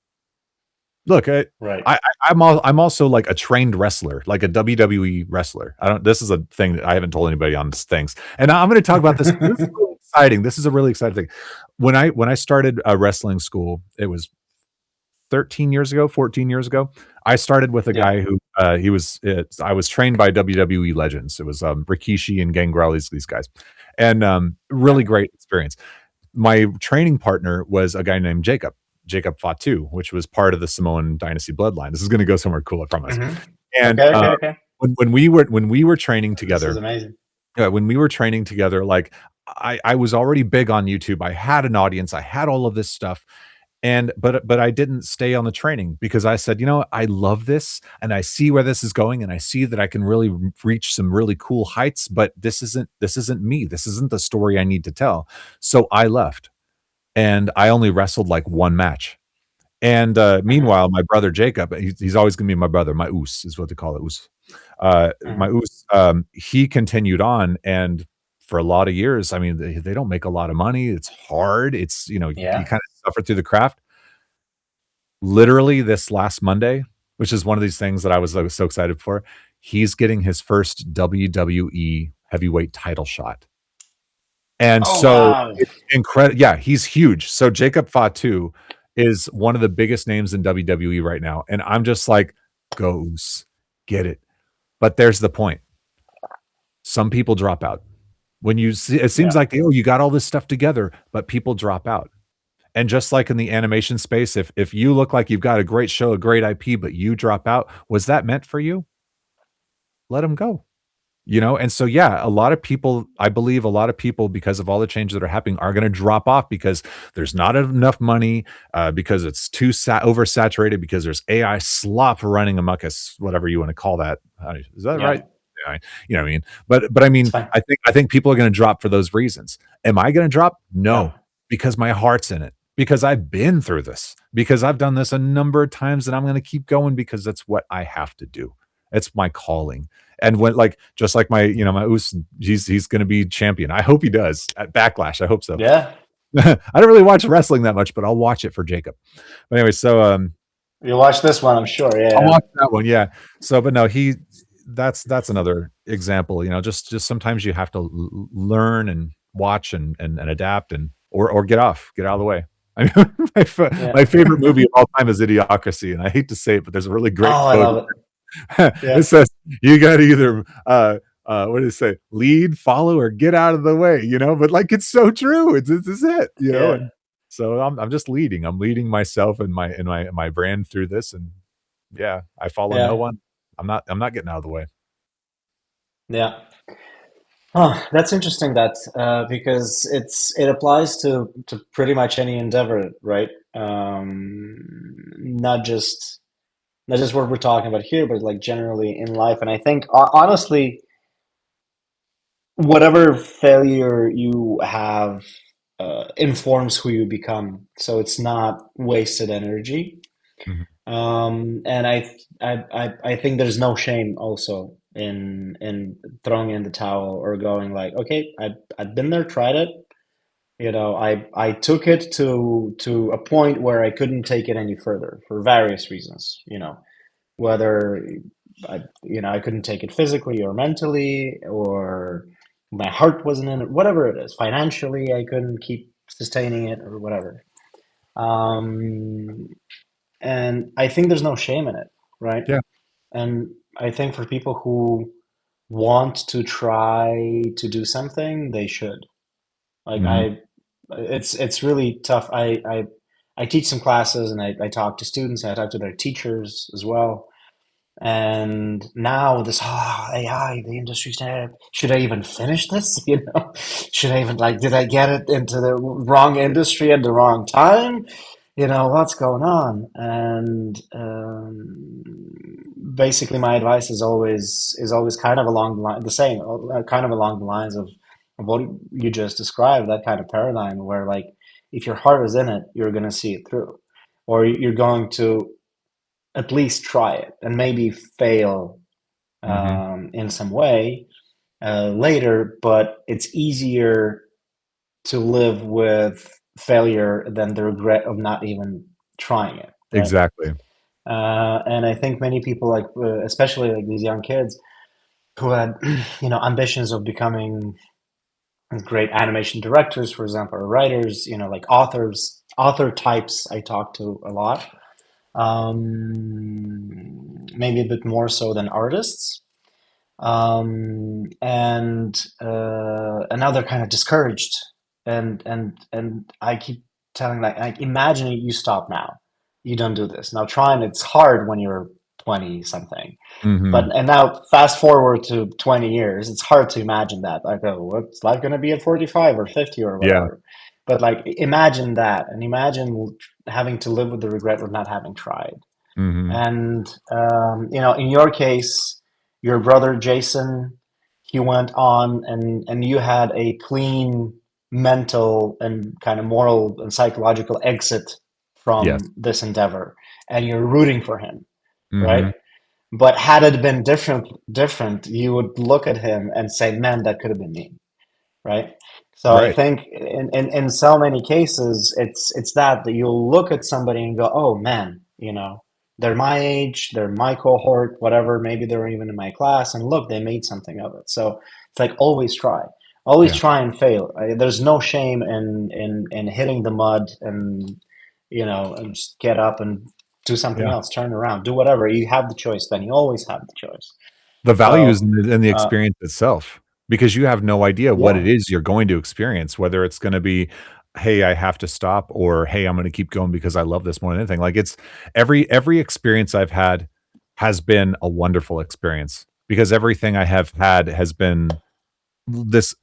Look, Right. I'm also like a trained wrestler, like a WWE wrestler. I don't. This is a thing that I haven't told anybody on this things, and I'm going to talk about this. This is really exciting. This is a really exciting thing. When I started wrestling school, it was 13 years ago, 14 years ago. I started with a Yeah. guy who I was trained by WWE legends. It was Rikishi and Gangrel, these guys, and really Yeah. great experience. My training partner was a guy named Jacob Fatu, which was part of the Samoan dynasty bloodline. This is going to go somewhere cool, I promise. Hmm. And Okay. Okay. Okay. when we were training This is together, amazing. when we were training together, like I was already big on YouTube. I had an audience. I had all of this stuff, and but I didn't stay on the training because I said, you know, I love this, and I see where this is going, and I see that I can really reach some really cool heights. But this isn't me. This isn't the story I need to tell. So I left, and I only wrestled like one match. And, Hmm. meanwhile, my brother Jacob, he's always gonna be my brother, my Oos is what they call it, Oos. My Hmm. Oos, he continued on, and for a lot of years, I mean, they don't make a lot of money, it's hard, it's, you know, you Yeah. kinda suffer through the craft. Literally this last Monday, which is one of these things that I was so excited for, he's getting his first WWE heavyweight title shot. And Oh so wow. it's incredible. Yeah, he's huge. So Jacob Fatu is one of the biggest names in WWE right now, and I'm just like, "Goes, get it." But there's the point. Some people drop out. When you see it seems Yeah. like, "Oh, you got all this stuff together," but people drop out. And just like in the animation space, if you look like you've got a great show, a great IP, but you drop out, was that meant for you? Let them go. You know, and so, yeah, a lot of people I believe a lot of people, because of all the changes that are happening, are gonna drop off because there's not enough money, because it's too oversaturated, because there's AI slop running amok us, whatever you wanna call that. Is that right? Yeah. Yeah, you know what I mean? But I It's mean, fine. I think people are gonna drop for those reasons. Am I gonna drop? Yeah. No, because my heart's in it, because I've been through this, because I've done this a number of times, and I'm gonna keep going because that's what I have to do. It's my calling. And when like just like my, you know, my Us, he's gonna be champion. I hope he does at Backlash. I hope so. Yeah. I don't really watch wrestling that much, but I'll watch it for Jacob. But anyway, so You watch this one, I'm sure. I'll Yeah. watch that one. Yeah. So, but no, that's another example. You know, just sometimes you have to learn and watch and adapt and or get out of the way. I mean, Yeah. my favorite movie of all time is Idiocracy, and I hate to say it, but there's a really great Oh, I quote. love it. It Yeah. says you got to either what did it say? Lead, follow, or get out of the way. You know, but like it's so true. It's this is it. You know, Yeah. and so I'm just leading. I'm leading myself and my brand through this, and yeah, I follow no Yeah. one. I'm not getting out of the way. Yeah. Oh, that's interesting that because it applies to pretty much any endeavor, right? Not just what we're talking about here, but like generally in life. And I think honestly, whatever failure you have informs who you become. So it's not wasted energy. Mhm. And I think there's no shame also in throwing in the towel or going like, okay, I've been there, tried it. I took it to a point where I couldn't take it any further for various reasons. Whether I couldn't take it physically or mentally, or my heart wasn't in it, whatever it is. Financially, I couldn't keep sustaining it or whatever. Um, and I think there's no shame in it, right? Yeah. And I think for people who want to try to do something, they should. Like Mhm. it's really tough. I teach some classes and I talk to students and I talk to their teachers as well. And now this AI, the industry's dead. Should I even finish this? You know, should I even like? Did I get it into the wrong industry at the wrong time? You know, what's going on? And basically, my advice is always kind of along the line, the same, kind of along the lines of what you just described. That kind of paradigm where, like, if your heart is in it, you're going to see it through, or you're going to at least try it and maybe fail Mhm. in some way later, but it's easier to live with failure than the regret of not even trying it, right? Exactly. And I think many people, like especially like these young kids who had, ambitions of becoming great animation directors, for example, or writers, like author types. I talk to a lot, maybe a bit more so than artists. And now they're kind of discouraged, and I keep telling, like imagine you stop now, you don't do this now. Trying it's hard when you're 20 something, but Mhm. and now fast forward to 20 years, it's hard to imagine that. Like, oh, what's life going to be at 45 or 50 or Yeah. whatever? But like imagine that, and imagine having to live with the regret of not having tried. Mhm. And in your case, your brother Jason, he went on, and you had a clean mental and kind of moral and psychological exit Yes. from this endeavor, and you're rooting for him, right? Mhm. But had it been different, you would look at him and say, "Man, that could have been me." Right? So I Right. think in so many cases, it's that you'll look at somebody and go, oh man, they're my age, they're my cohort, whatever. Maybe they're even in my class, and look, they made something of it. So it's like always Yeah. try and fail. There's no shame in hitting the mud and just get up and do something Yeah. else, turn around, do whatever. You have the choice. Then you always have the choice. The values So in the uh, experience itself, because you have no idea what it yeah, is you're going to experience, whether it's gonna be, "Hey, I have to stop," or, "Hey, I'm gonna keep going because I love this more than anything." Like, it's every experience I've had has been a wonderful experience because everything I have had has been this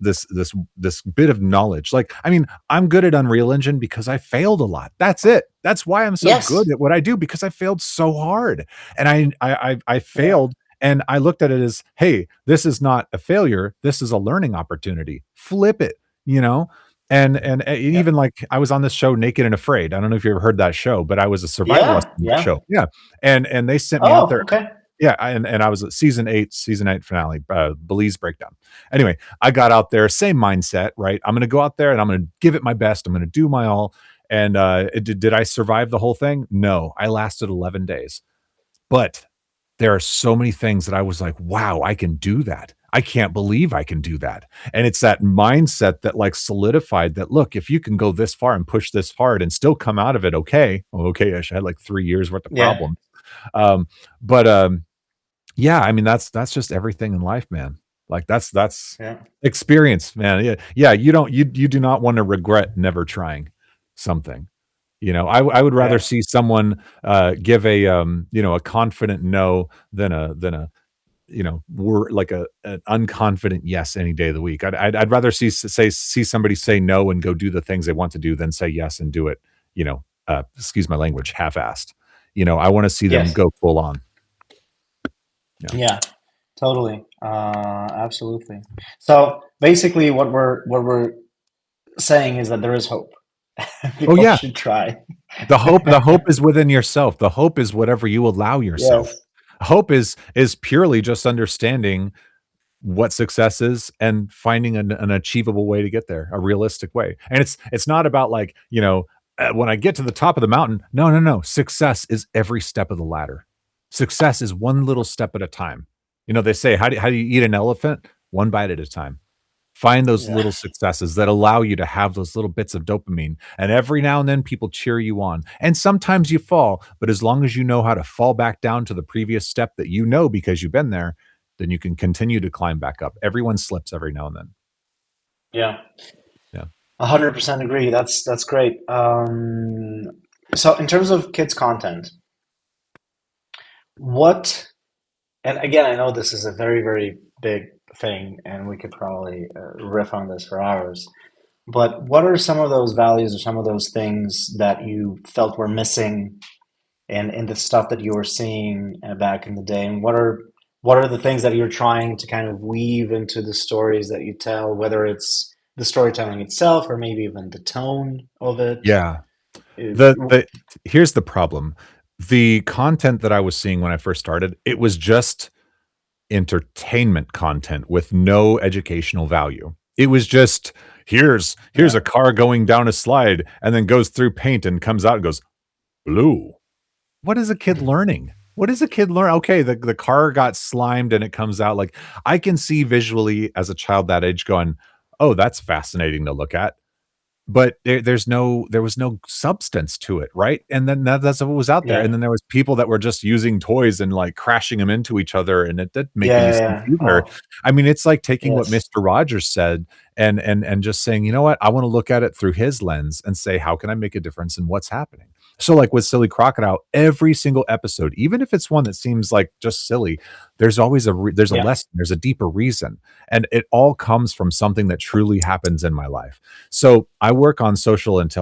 bit of knowledge. Like, I mean, I'm good at Unreal Engine because I failed a lot. That's it. That's why I'm so good yes, at what I do, because I failed so hard. And I yeah, failed and I looked at it as, hey, this is not a failure. This is a learning opportunity. Flip it, you know? And yeah. even like I was on this show Naked and Afraid. I don't know if you ever heard that show, but I was a survivalist Yeah, on that yeah. show. Yeah. And they sent me out Oh, there. okay. Yeah, and I was at season 8 finale, Belize breakdown. Anyway, I got out there, same mindset, right? I'm gonna go out there and I'm gonna give it my best. I'm gonna do my all. And did I survive the whole thing? No, I lasted 11 days. But there are so many things that I was like, wow, I can do that. I can't believe I can do that. And it's that mindset that like solidified that, look, if you can go this far and push this hard and still come out of it okay, well, okay-ish. I had like 3 years worth of Yeah, problems. Um, but yeah, I mean, that's just everything in life, man. Like, that's yeah. experience, man. Yeah, yeah, you do not wanna regret never trying something, I would rather Yeah. see someone, give a confident no than a word like an unconfident yes any day of the week. I'd rather see somebody say no and go do the things they want to do than say yes and do it, excuse my language, half-assed. I wanna see them Yes. go full on. Yeah. Yeah. Totally. Absolutely. So basically, what we're saying is that there is hope. Oh, People yeah. should try. The hope is within yourself. The hope is whatever you allow yourself. Yes. Hope is purely just understanding what success is and finding an achievable way to get there, a realistic way. And it's not about like, when I get to the top of the mountain. No, no, no. Success is every step of the ladder. Success is one little step at a time. They say, how do you eat an elephant? One bite at a time. Find those Yeah. little successes that allow you to have those little bits of dopamine, and every now and then people cheer you on. And sometimes you fall, but as long as you know how to fall back down to the previous step that you know because you've been there, then you can continue to climb back up. Everyone slips every now and then. Yeah. Yeah. 100% agree. That's great. So in terms of kids content, what, and again, I know this is a very, very big thing, and we could probably riff on this for hours, but what are some of those values or some of those things that you felt were missing in the stuff that you were seeing back in the day? And what are the things that you're trying to kind of weave into the stories that you tell, whether it's the storytelling itself or maybe even the tone of it? Yeah. It- The here's the problem. The content that I was seeing when I first started, it was just entertainment content with no educational value. It was just, here's a yeah, car going down a slide and then goes through paint and comes out and goes blue. What is a kid learning? What is a kid learn? Okay, the car got slimed and it comes out. Like, I can see visually as a child that age going, "Oh, that's fascinating to look at." But there was no substance to it, right? And then that's what was out there, and yeah, then there was people that were just using toys and, like, crashing them into each other, and it didn't make any yeah, sense yeah. either. Oh, I mean, it's like taking what yes. Mr. Rogers said and just saying, "You know what? I wanna look at it through his lens and say, how can I make a difference in what's happening?" So, like, with Silly Crocodile, every single episode, even if it's one that seems like just silly, there's a Yeah. lesson, there's a deeper reason, and it all comes from something that truly happens in my life. So I work on social and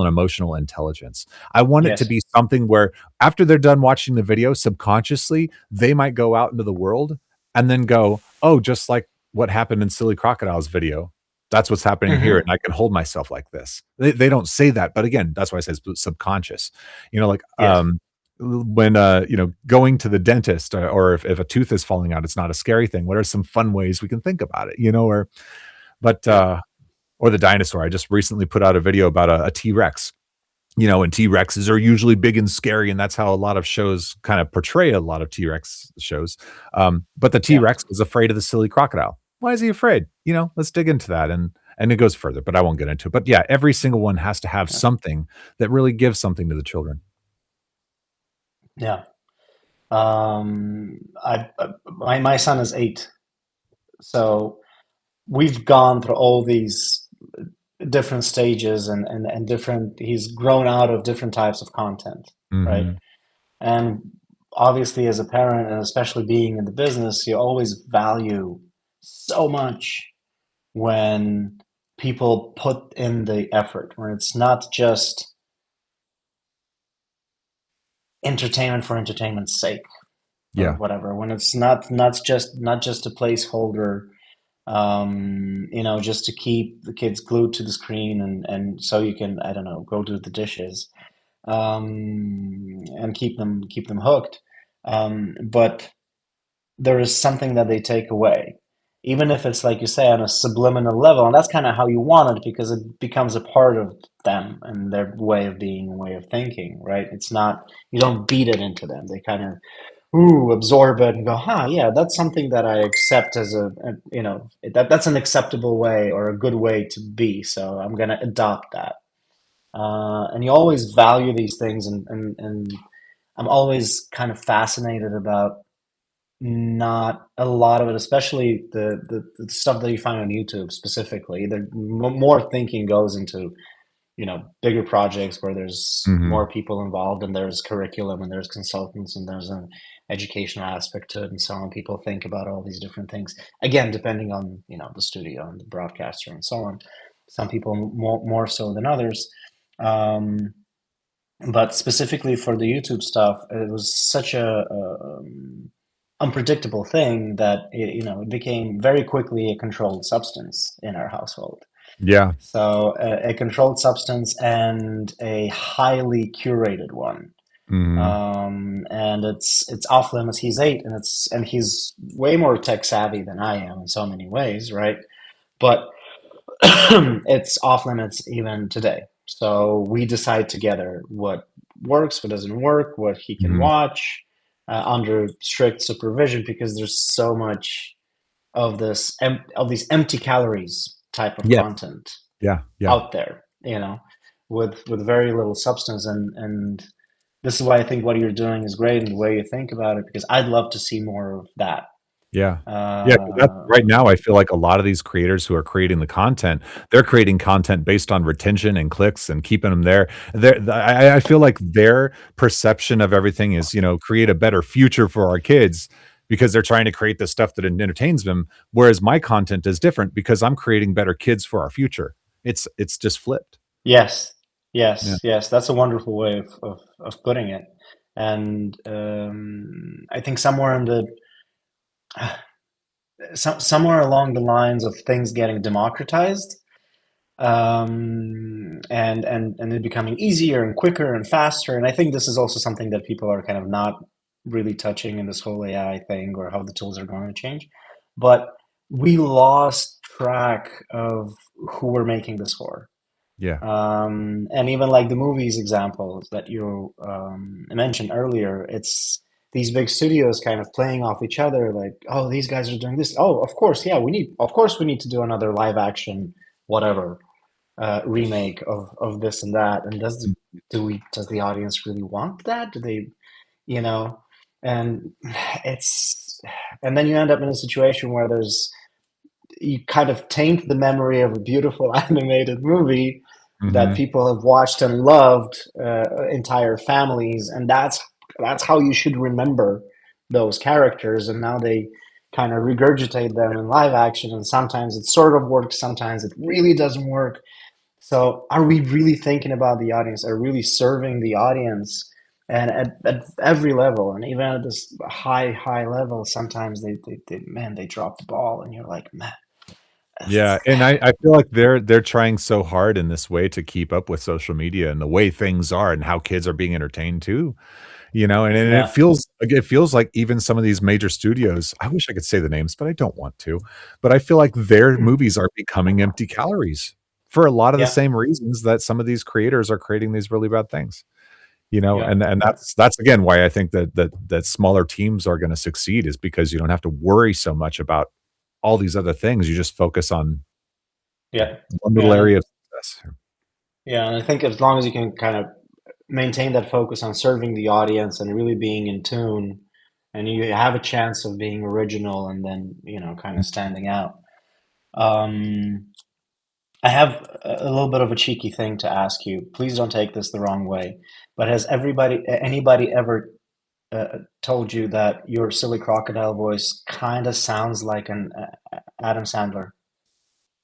emotional intelligence. I want it to Yes. be something where after they're done watching the video, subconsciously, they might go out into the world and then go, "Oh, just like what happened in Silly Crocodile's video, that's what's happening here, and Hmm. I can hold myself like this." They don't say that, but again, that's why I say it's subconscious. Like, Yes. when, going to the dentist, or if a tooth is falling out, it's not a scary thing. What are some fun ways we can think about it, or but, Yeah. or the dinosaur. I just recently put out a video about a T-Rex, and T-Rexes are usually big and scary, and that's how a lot of shows kind of portray a lot of T-Rex shows. But the Yeah. T-Rex was afraid of the silly crocodile. Why is he afraid? Let's dig into that, and it goes further, but I won't get into it. But yeah, every single one has to have Yeah. something that really gives something to the children. Yeah. My son is 8, so we've gone through all these different stages and different. He's grown out of different types of content, right? Mhm. And obviously, as a parent, and especially being in the business, you always value so much when people put in the effort, when it's not just entertainment for entertainment's sake or Yeah. whatever, when it's not just a placeholder, just to keep the kids glued to the screen and so you can, I don't know, go do the dishes, and keep them hooked. But there is something that they take away, even if it's like you say on a subliminal level, and that's kind of how you want it because it becomes a part of them and their way of being and way of thinking, right? It's not, you don't beat it into them. They kind of absorb it and go, huh, yeah, that's something that I accept as that's an acceptable way or a good way to be. So I'm gonna adopt that. And you always value these things, and I'm always kind of fascinated about not a lot of it, especially the stuff that you find on YouTube specifically. The more thinking goes into bigger projects where there's Mhm. more people involved and there's curriculum and there's consultants and there's an educational aspect to it and so on. People think about all these different things. Again, depending on, the studio and the broadcaster and so on. Some people more so than others. Um, but specifically for the YouTube stuff, it was such a unpredictable thing that it became very quickly a controlled substance in our household. Yeah. So a controlled substance and a highly curated one. Mhm. And it's off limits. He's 8, and he's way more tech savvy than I am in so many ways, right? But it's off limits even today. So we decide together what works, what doesn't work, what he can Mhm. watch, under strict supervision because there's so much. of these empty calories type of Yes. content Yeah, yeah, out there, with very little substance. And this is why I think what you're doing is great and the way you think about it, because I'd love to see more of that. yeah. Yeah, 'cause that's right Um, now, I feel like a lot of these creators who are creating the content, they're creating content based on retention and clicks and keeping them there. I feel like their perception of everything is, create a better future for our kids because they're trying to create the stuff that entertains them, whereas my content is different because I'm creating better kids for our future. It's just flipped. yes, Yeah. yes, that's a wonderful way of putting it. And I think somewhere along the lines of things getting democratized, and it becoming easier and quicker and faster. And I think this is also something that people are kind of not really touching in this whole AI thing, or how the tools are going to change. But we lost track of who we're making this for. Yeah. And even like the movies examples that you mentioned earlier, it's these big studios kind of playing off each other, like, oh, these guys are doing this. Oh, of course, yeah, of course, we need to do another live action, whatever, remake of this and that. And does the audience really want that? Do they, you know? And it's and then you end up in a situation where you kind of taint the memory of a beautiful animated movie that Mhm. people have watched and loved, entire families, and that's how you should remember those characters. And now they kind of regurgitate them in live action, and sometimes it sort of works, sometimes it really doesn't work. So are we really thinking about the audience? Are we really serving the audience? And at every level, and even at this high level, sometimes they drop the ball, and you're like, man, Yeah, and I feel like they're trying so hard in this way to keep up with social media and the way things are and how kids are being entertained too, and yeah. it feels like even some of these major studios, I wish I could say the names, but I don't want to, but I feel like their Hmm. movies are becoming empty calories for a lot of the Yeah, same reasons that some of these creators are creating these really bad things, yeah, and yeah, that's again why I think that smaller teams are gonna succeed is because you don't have to worry so much about all these other things, you just focus on yeah, one little yeah, area of success. yeah. And I think as long as you can kind of maintain that focus on serving the audience and really being in tune, and you have a chance of being original, and then kind of standing out. Um, I have a little bit of a cheeky thing to ask you. Please don't take this the wrong way, but has anybody ever told you that your silly crocodile voice kind of sounds like an Adam Sandler?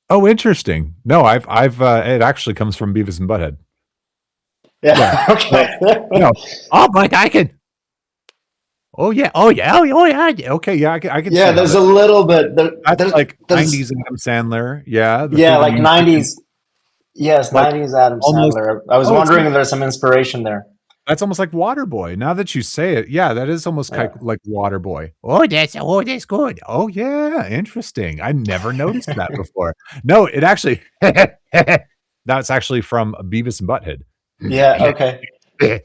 Oh, interesting. No, it actually comes from Beavis and Butthead. Yeah. Yeah. So, Okay. no. Oh, but I can oh, yeah. Oh, yeah. Oh, yeah. Yeah. Okay, yeah, I could Yeah, see how there's that a little bit that's like there's 90s Adam Sandler. Yeah, yeah, the like music and 90s. Yes, like 90s Adam almost Sandler. I was oh, it's wondering if there's some inspiration there. that's almost like Waterboy. Now that you say it, yeah, that is almost Yeah. like Waterboy. Oh, that's good. Oh, yeah, interesting. I never noticed that before. No, it actually that's actually from Beavis and Butthead. Yeah, okay. Yeah,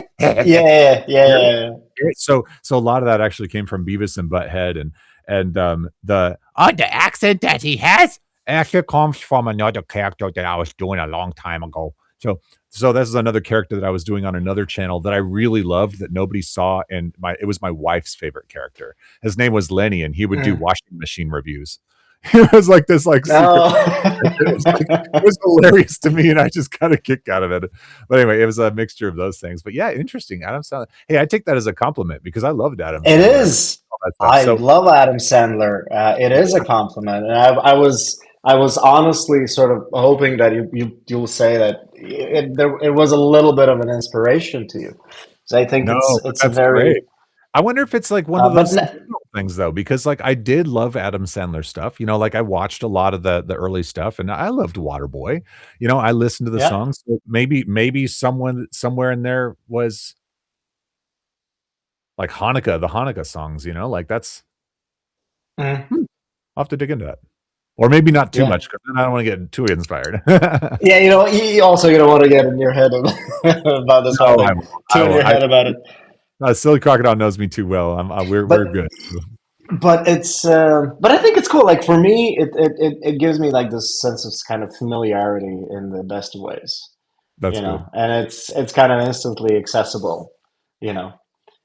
yeah, yeah, yeah, yeah. So a lot of that actually came from Beavis and Butthead and the accent that he has actually comes from another character that I was doing a long time ago. So this is another character that I was doing on another channel that I really loved that nobody saw, and it was my wife's favorite character. His name was Lenny, and he would do Yeah. washing machine reviews. It was like this like secret No. it was hilarious to me, and I just got a kick out of it. But anyway, it was a mixture of those things. But yeah, interesting. Adam Sandler. Hey, I take that as a compliment because I loved Adam It Sandler and is. all that stuff. I So love Adam Sandler. It is a compliment, and I was honestly sort of hoping that you'll say that it was a little bit of an inspiration to you. So I think no, but it's a that's great. very I wonder if it's like one of but those subliminal things though, because like I did love Adam Sandler stuff. Like I watched a lot of the early stuff, and I loved Waterboy. I listened to the yeah. songs. So maybe someone somewhere in there was like Hanukkah, the Hanukkah songs. Like that's Mhm. I'll have to dig into that. Or maybe not too Yeah. much because then I don't wanna get too inspired. Yeah, you don't want to get in your head about this whole No, thing. I Too in won't. your head about it. Silly Crocodile knows me too well. We're But good. but but I think it's cool. Like for me, it gives me like this sense of kind of familiarity in the best of ways, That's good. and it's kind of instantly accessible, you know.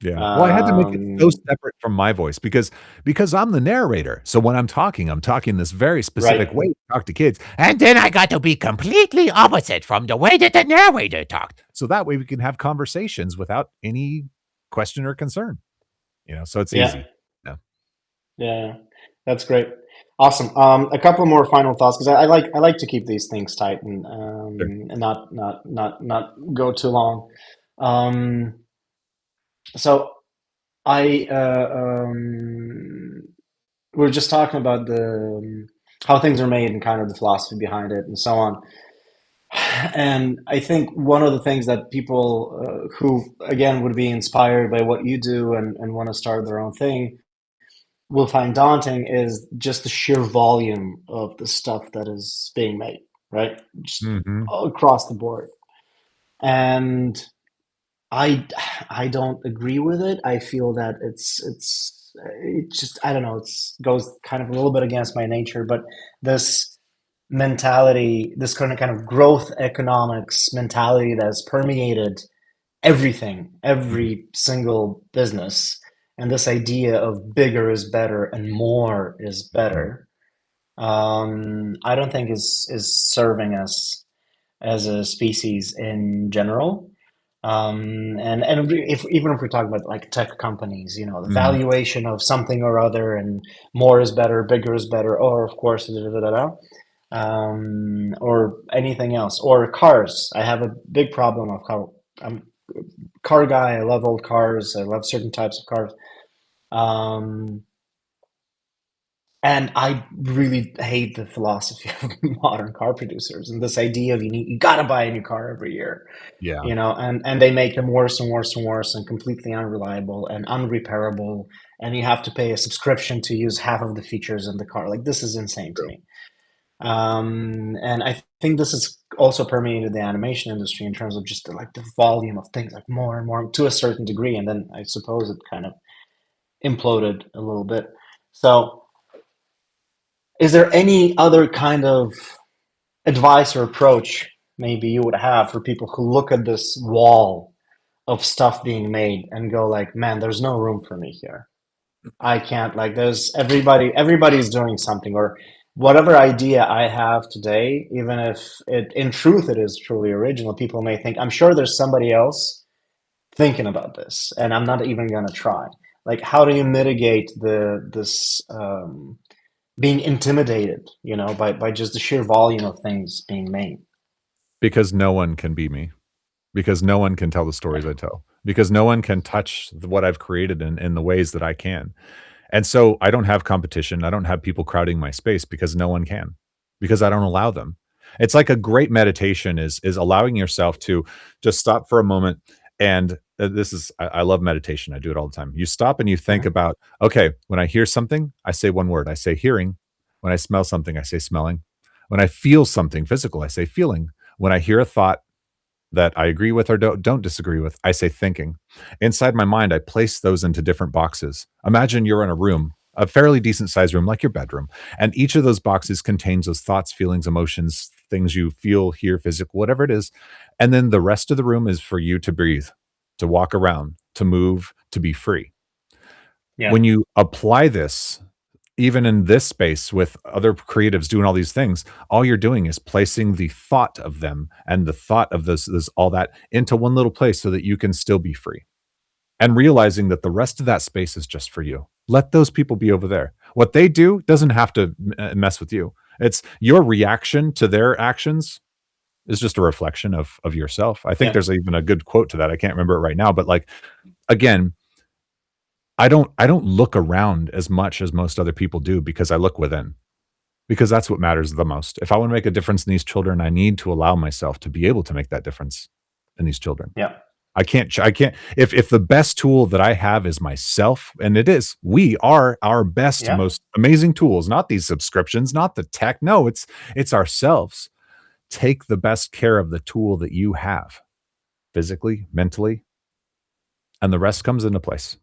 Yeah. Well, I had to make it so Um, separate from my voice because I'm the narrator. So when I'm talking this very specific right. way to talk to kids, and then I got to be completely opposite from the way that the narrator talked. So that way we can have conversations without any question or concern, so it's Yeah. easy. Yeah. Yeah. That's great. Awesome. A couple more final thoughts because I like to keep these things tight Sure. and not go too long. Um, so I we are just talking about the how things are made and kind of the philosophy behind it and so on. And I think one of the things that people who again would be inspired by what you do and want to start their own thing will find daunting is just the sheer volume of the stuff that is being made, right? Just Mhm. across the board. And I I don't agree with it. I feel that it just I don't know, it's goes kind of a little bit against my nature, but this mentality, this kind of growth economics mentality that has permeated everything, Mhm. every single business, and this idea of bigger is better and more is Mhm. better, I don't think is serving us as a species in general. And if even if we're talking about like tech companies, the Mhm. valuation of something or other, and more is better, bigger is better, or of course, da, da, da, da, or anything else, or cars. I have a big problem of how I'm a car guy. I love old cars. I love certain types of cars. Um, and I really hate the philosophy of modern car producers and this idea of you gotta buy a new car every year, Yeah. and they make them worse and worse and worse and completely unreliable and unrepairable, and you have to pay a subscription to use half of the features in the car. Like this is insane to True. me. And I think this is also permeated the animation industry in terms of just the volume of things, like more and more to a certain degree, and then I suppose it kind of imploded a little bit. So, is there any other kind of advice or approach maybe you would have for people who look at this wall of stuff being made and go like, man, there's no room for me here. I can't, like, there's everybody's doing something, or whatever idea I have today, even if in truth it is truly original, people may think, I'm sure there's somebody else thinking about this and I'm not even gonna try. Like, how do you mitigate this being intimidated, by just the sheer volume of things being made? Because no one can be me. Because no one can tell the stories I tell. Because no one can touch what I've created in the ways that I can. And so I don't have competition. I don't have people crowding my space because no one can, because I don't allow them. It's like a great meditation is allowing yourself to just stop for a moment. And this is, I love meditation. I do it all the time. You stop and you think Mhm. about, okay, when I hear something, I say one word, I say hearing. When I smell something, I say smelling. When I feel something physical, I say feeling. When I hear a thought, that I agree with or don't disagree with, I say thinking. Inside my mind, I place those into different boxes. Imagine you're in a room, a fairly decent sized room like your bedroom, and each of those boxes contains those thoughts, feelings, emotions, things you feel, hear, physical, whatever it is. And then the rest of the room is for you to breathe, to walk around, to move, to be free. Yeah. When you apply this even in this space with other creatives doing all these things, all you're doing is placing the thought of them and the thought of this all that into one little place so that you can still be free. And realizing that the rest of that space is just for you. Let those people be over there. What they do doesn't have to mess with you. It's your reaction to their actions is just a reflection of yourself. I think Yeah. there's even a good quote to that. I can't remember it right now, but like again, I don't look around as much as most other people do because I look within. Because that's what matters the most. If I wanna make a difference in these children, I need to allow myself to be able to make that difference in these children. Yeah. I can't if the best tool that I have is myself, and it is, we are our best, Yeah. most amazing tools, not these subscriptions, not the tech. No, it's ourselves. Take the best care of the tool that you have, physically, mentally, and the rest comes into place.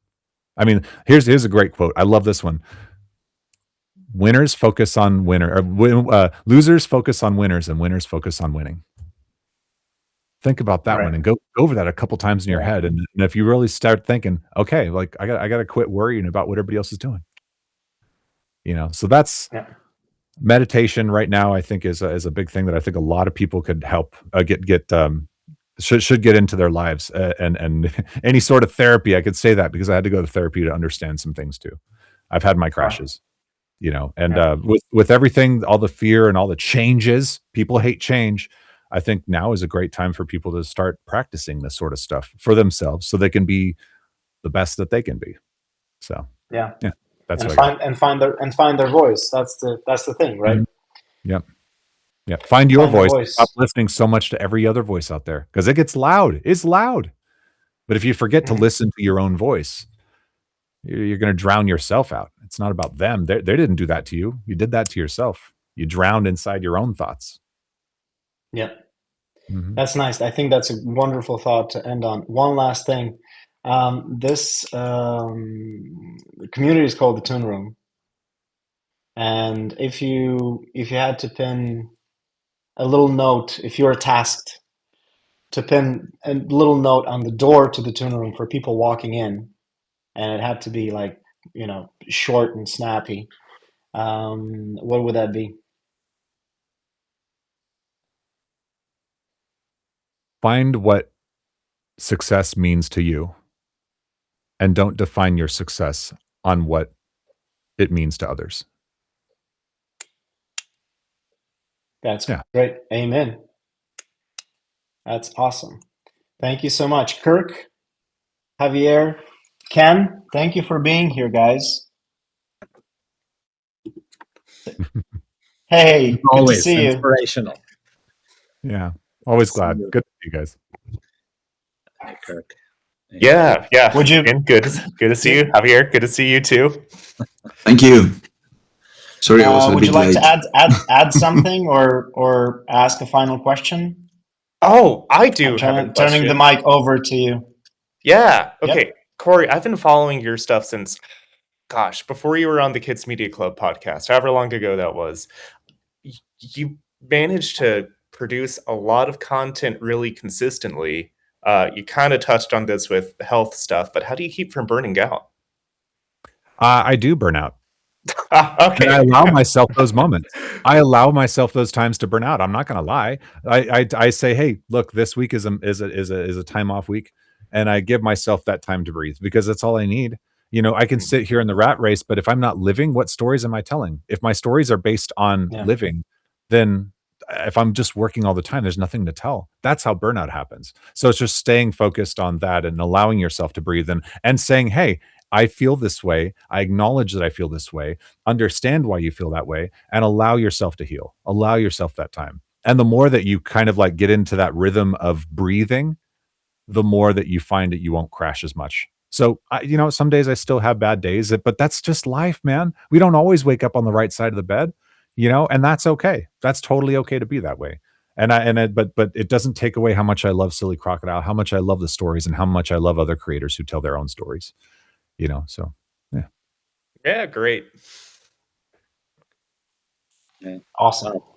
I mean, here's a great quote. I love this one. Winners focus on losers focus on winners, and winners focus on winning. Think about that one Right. and go over that a couple times in your Yeah. head. And if you really start thinking, okay, like I got to quit worrying about what everybody else is doing. So that's Yeah. meditation right now. I think is a big thing that I think a lot of people could help get should get into their lives, and any sort of therapy. I could say that because I had to go to therapy to understand some things too. I've had my Huh. crashes, and Yeah. with everything, all the fear and all the changes, people hate change. I think now is a great time for people to start practicing this sort of stuff for themselves so they can be the best that they can be. So, Yeah. yeah, that's And what I got. find their voice. That's the thing, right? Mhm. Yep. Yeah. Find your Find their voice. Stop voice. listening so much to every other voice out there because it gets loud. It's loud. But if you forget to Mhm. listen to your own voice, you're going to drown yourself out. It's not about them. They didn't do that to you. You did that to yourself. You drowned inside your own thoughts. Yeah. Mhm. That's nice. I think that's a wonderful thought to end on. One last thing. This community is called the Toon Room, and if you had to pin a little note, if you were tasked to pin a little note on the door to the Toon Room for people walking in, and it had to be like short and snappy, what would that be? Find what success means to you and don't define your success on what it means to others. That's Yeah. great. Amen. That's awesome. Thank you so much, Kirk, Javier, Ken. Thank you for being here, guys. As Hey, good to always, see you. inspirational. Yeah. Always See glad. you. Good to see you guys. Hey, Kirk. Hey, Yeah, yeah. Would you? And good to see you, you Javier. Good to see you too. Thank you. Sorry, I was a would you bit like to late. add something or ask a final question? Oh, I I'm do have a turning the question. mic over to you. Yeah. Okay, Yep. Cory, I've been following your stuff since, gosh, before you were on the Kids Media Club podcast, however long ago that was. You managed to produce a lot of content really consistently. You kind of touched on this with health stuff, but how do you keep from burning out? I do burn out. And I Okay. allow myself those moments. I allow myself those times to burn out. I'm not gonna lie. I say, "Hey, look, this week is a time off week," and I give myself that time to breathe because that's all I need. I can sit here in the rat race, but if I'm not living, what stories am I telling? If my stories are based on Yeah. living, then if I'm just working all the time, there's nothing to tell. That's how burnout happens. So it's just staying focused on that and allowing yourself to breathe and saying, "Hey, I feel this way. I acknowledge that I feel this way. Understand why you feel that way and allow yourself to heal. Allow yourself that time. And the more that you kind of like get into that rhythm of breathing, the more that you find that you won't crash as much. So, some days I still have bad days, but that's just life, man. We don't always wake up on the right side of the bed, and that's okay. That's totally okay to be that way. But it doesn't take away how much I love Silly Crocodile, how much I love the stories, and how much I love other creators who tell their own stories. So yeah. Yeah, great. Yeah. Awesome. Well,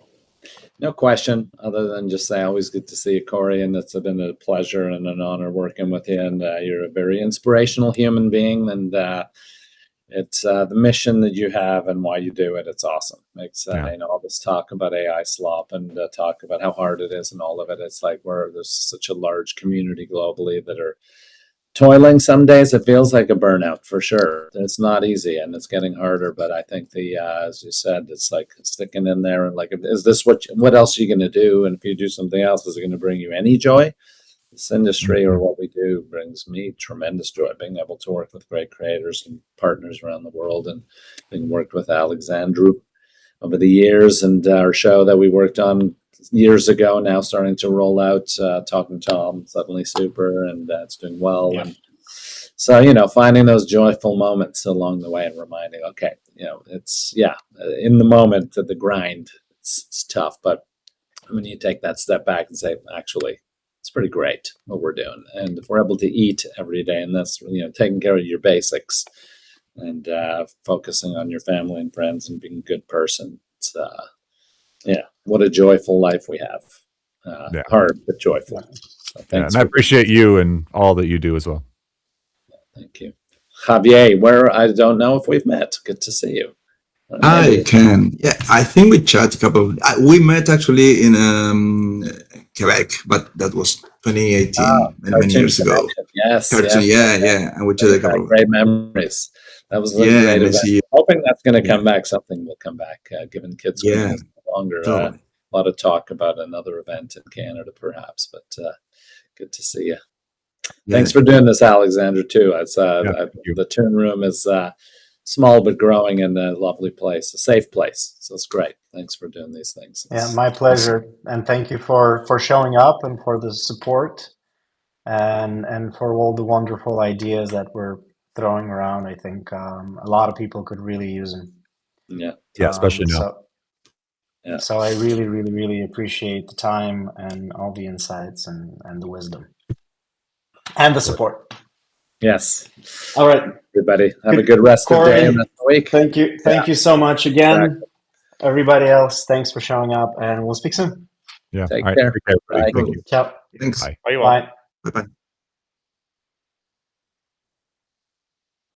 no question, other than just say always good to see you, Cory, and it's been a pleasure and an honor working with you. And you're a very inspirational human being, and it's the mission that you have and why you do it. It's awesome. Makes Yeah. all this talk about AI slop and talk about how hard it is and all of it. It's like there's such a large community globally that are toiling. Some days it feels like a burnout for sure. It's not easy and it's getting harder, but I think as you said, it's like sticking in there and like, is this what else are you going to do? And if you do something else, is it going to bring you any joy? This industry or Mhm. what we do brings me tremendous joy, being able to work with great creators and partners around the world, and being worked with Alexandru over the years, and our show that we worked on years ago now starting to roll out, Talking Tom, Suddenly Super, and it's doing well. Yeah. And so, finding those joyful moments along the way and reminding, okay, it's, in the moment of the grind, it's tough. But when you take that step back and say, actually, it's pretty great what we're doing. And if we're able to eat every day, and that's, taking care of your basics and focusing on your family and friends and being a good person, it's what a joyful life we have. Hard but joyful. So thanks. And I appreciate you and all that you do as well. Thank you. Javier, where I don't know if we've met. Good to see you. I can. Yeah, I think we chat a couple of. We met actually in Quebec, but that was 2018, many years ago. Yes. Yeah, and we chatted a couple. Great memories. That was a great event. Hoping that's going to come back. Something will come back. Given kids no longer. Totally. A lot of talk about another event in Canada, perhaps. But good to see you. Yeah. Thanks for doing this, Alexander. Too. It's the Toon Room is small but growing and a lovely place, a safe place. So it's great. Thanks for doing these things. My pleasure, and thank you for showing up and for the support, and for all the wonderful ideas that we're throwing around. I think a lot of people could really use them. Yeah, especially now. So I really, really, really appreciate the time and all the insights and the wisdom and the support. Yes. All right, everybody. Have a good rest of the day and the week. Thank you. Thank you so much again. Everybody else, thanks for showing up, and we'll speak soon. Yeah. Take care. Bye. Ciao. Thanks. Bye. Bye. Bye-bye.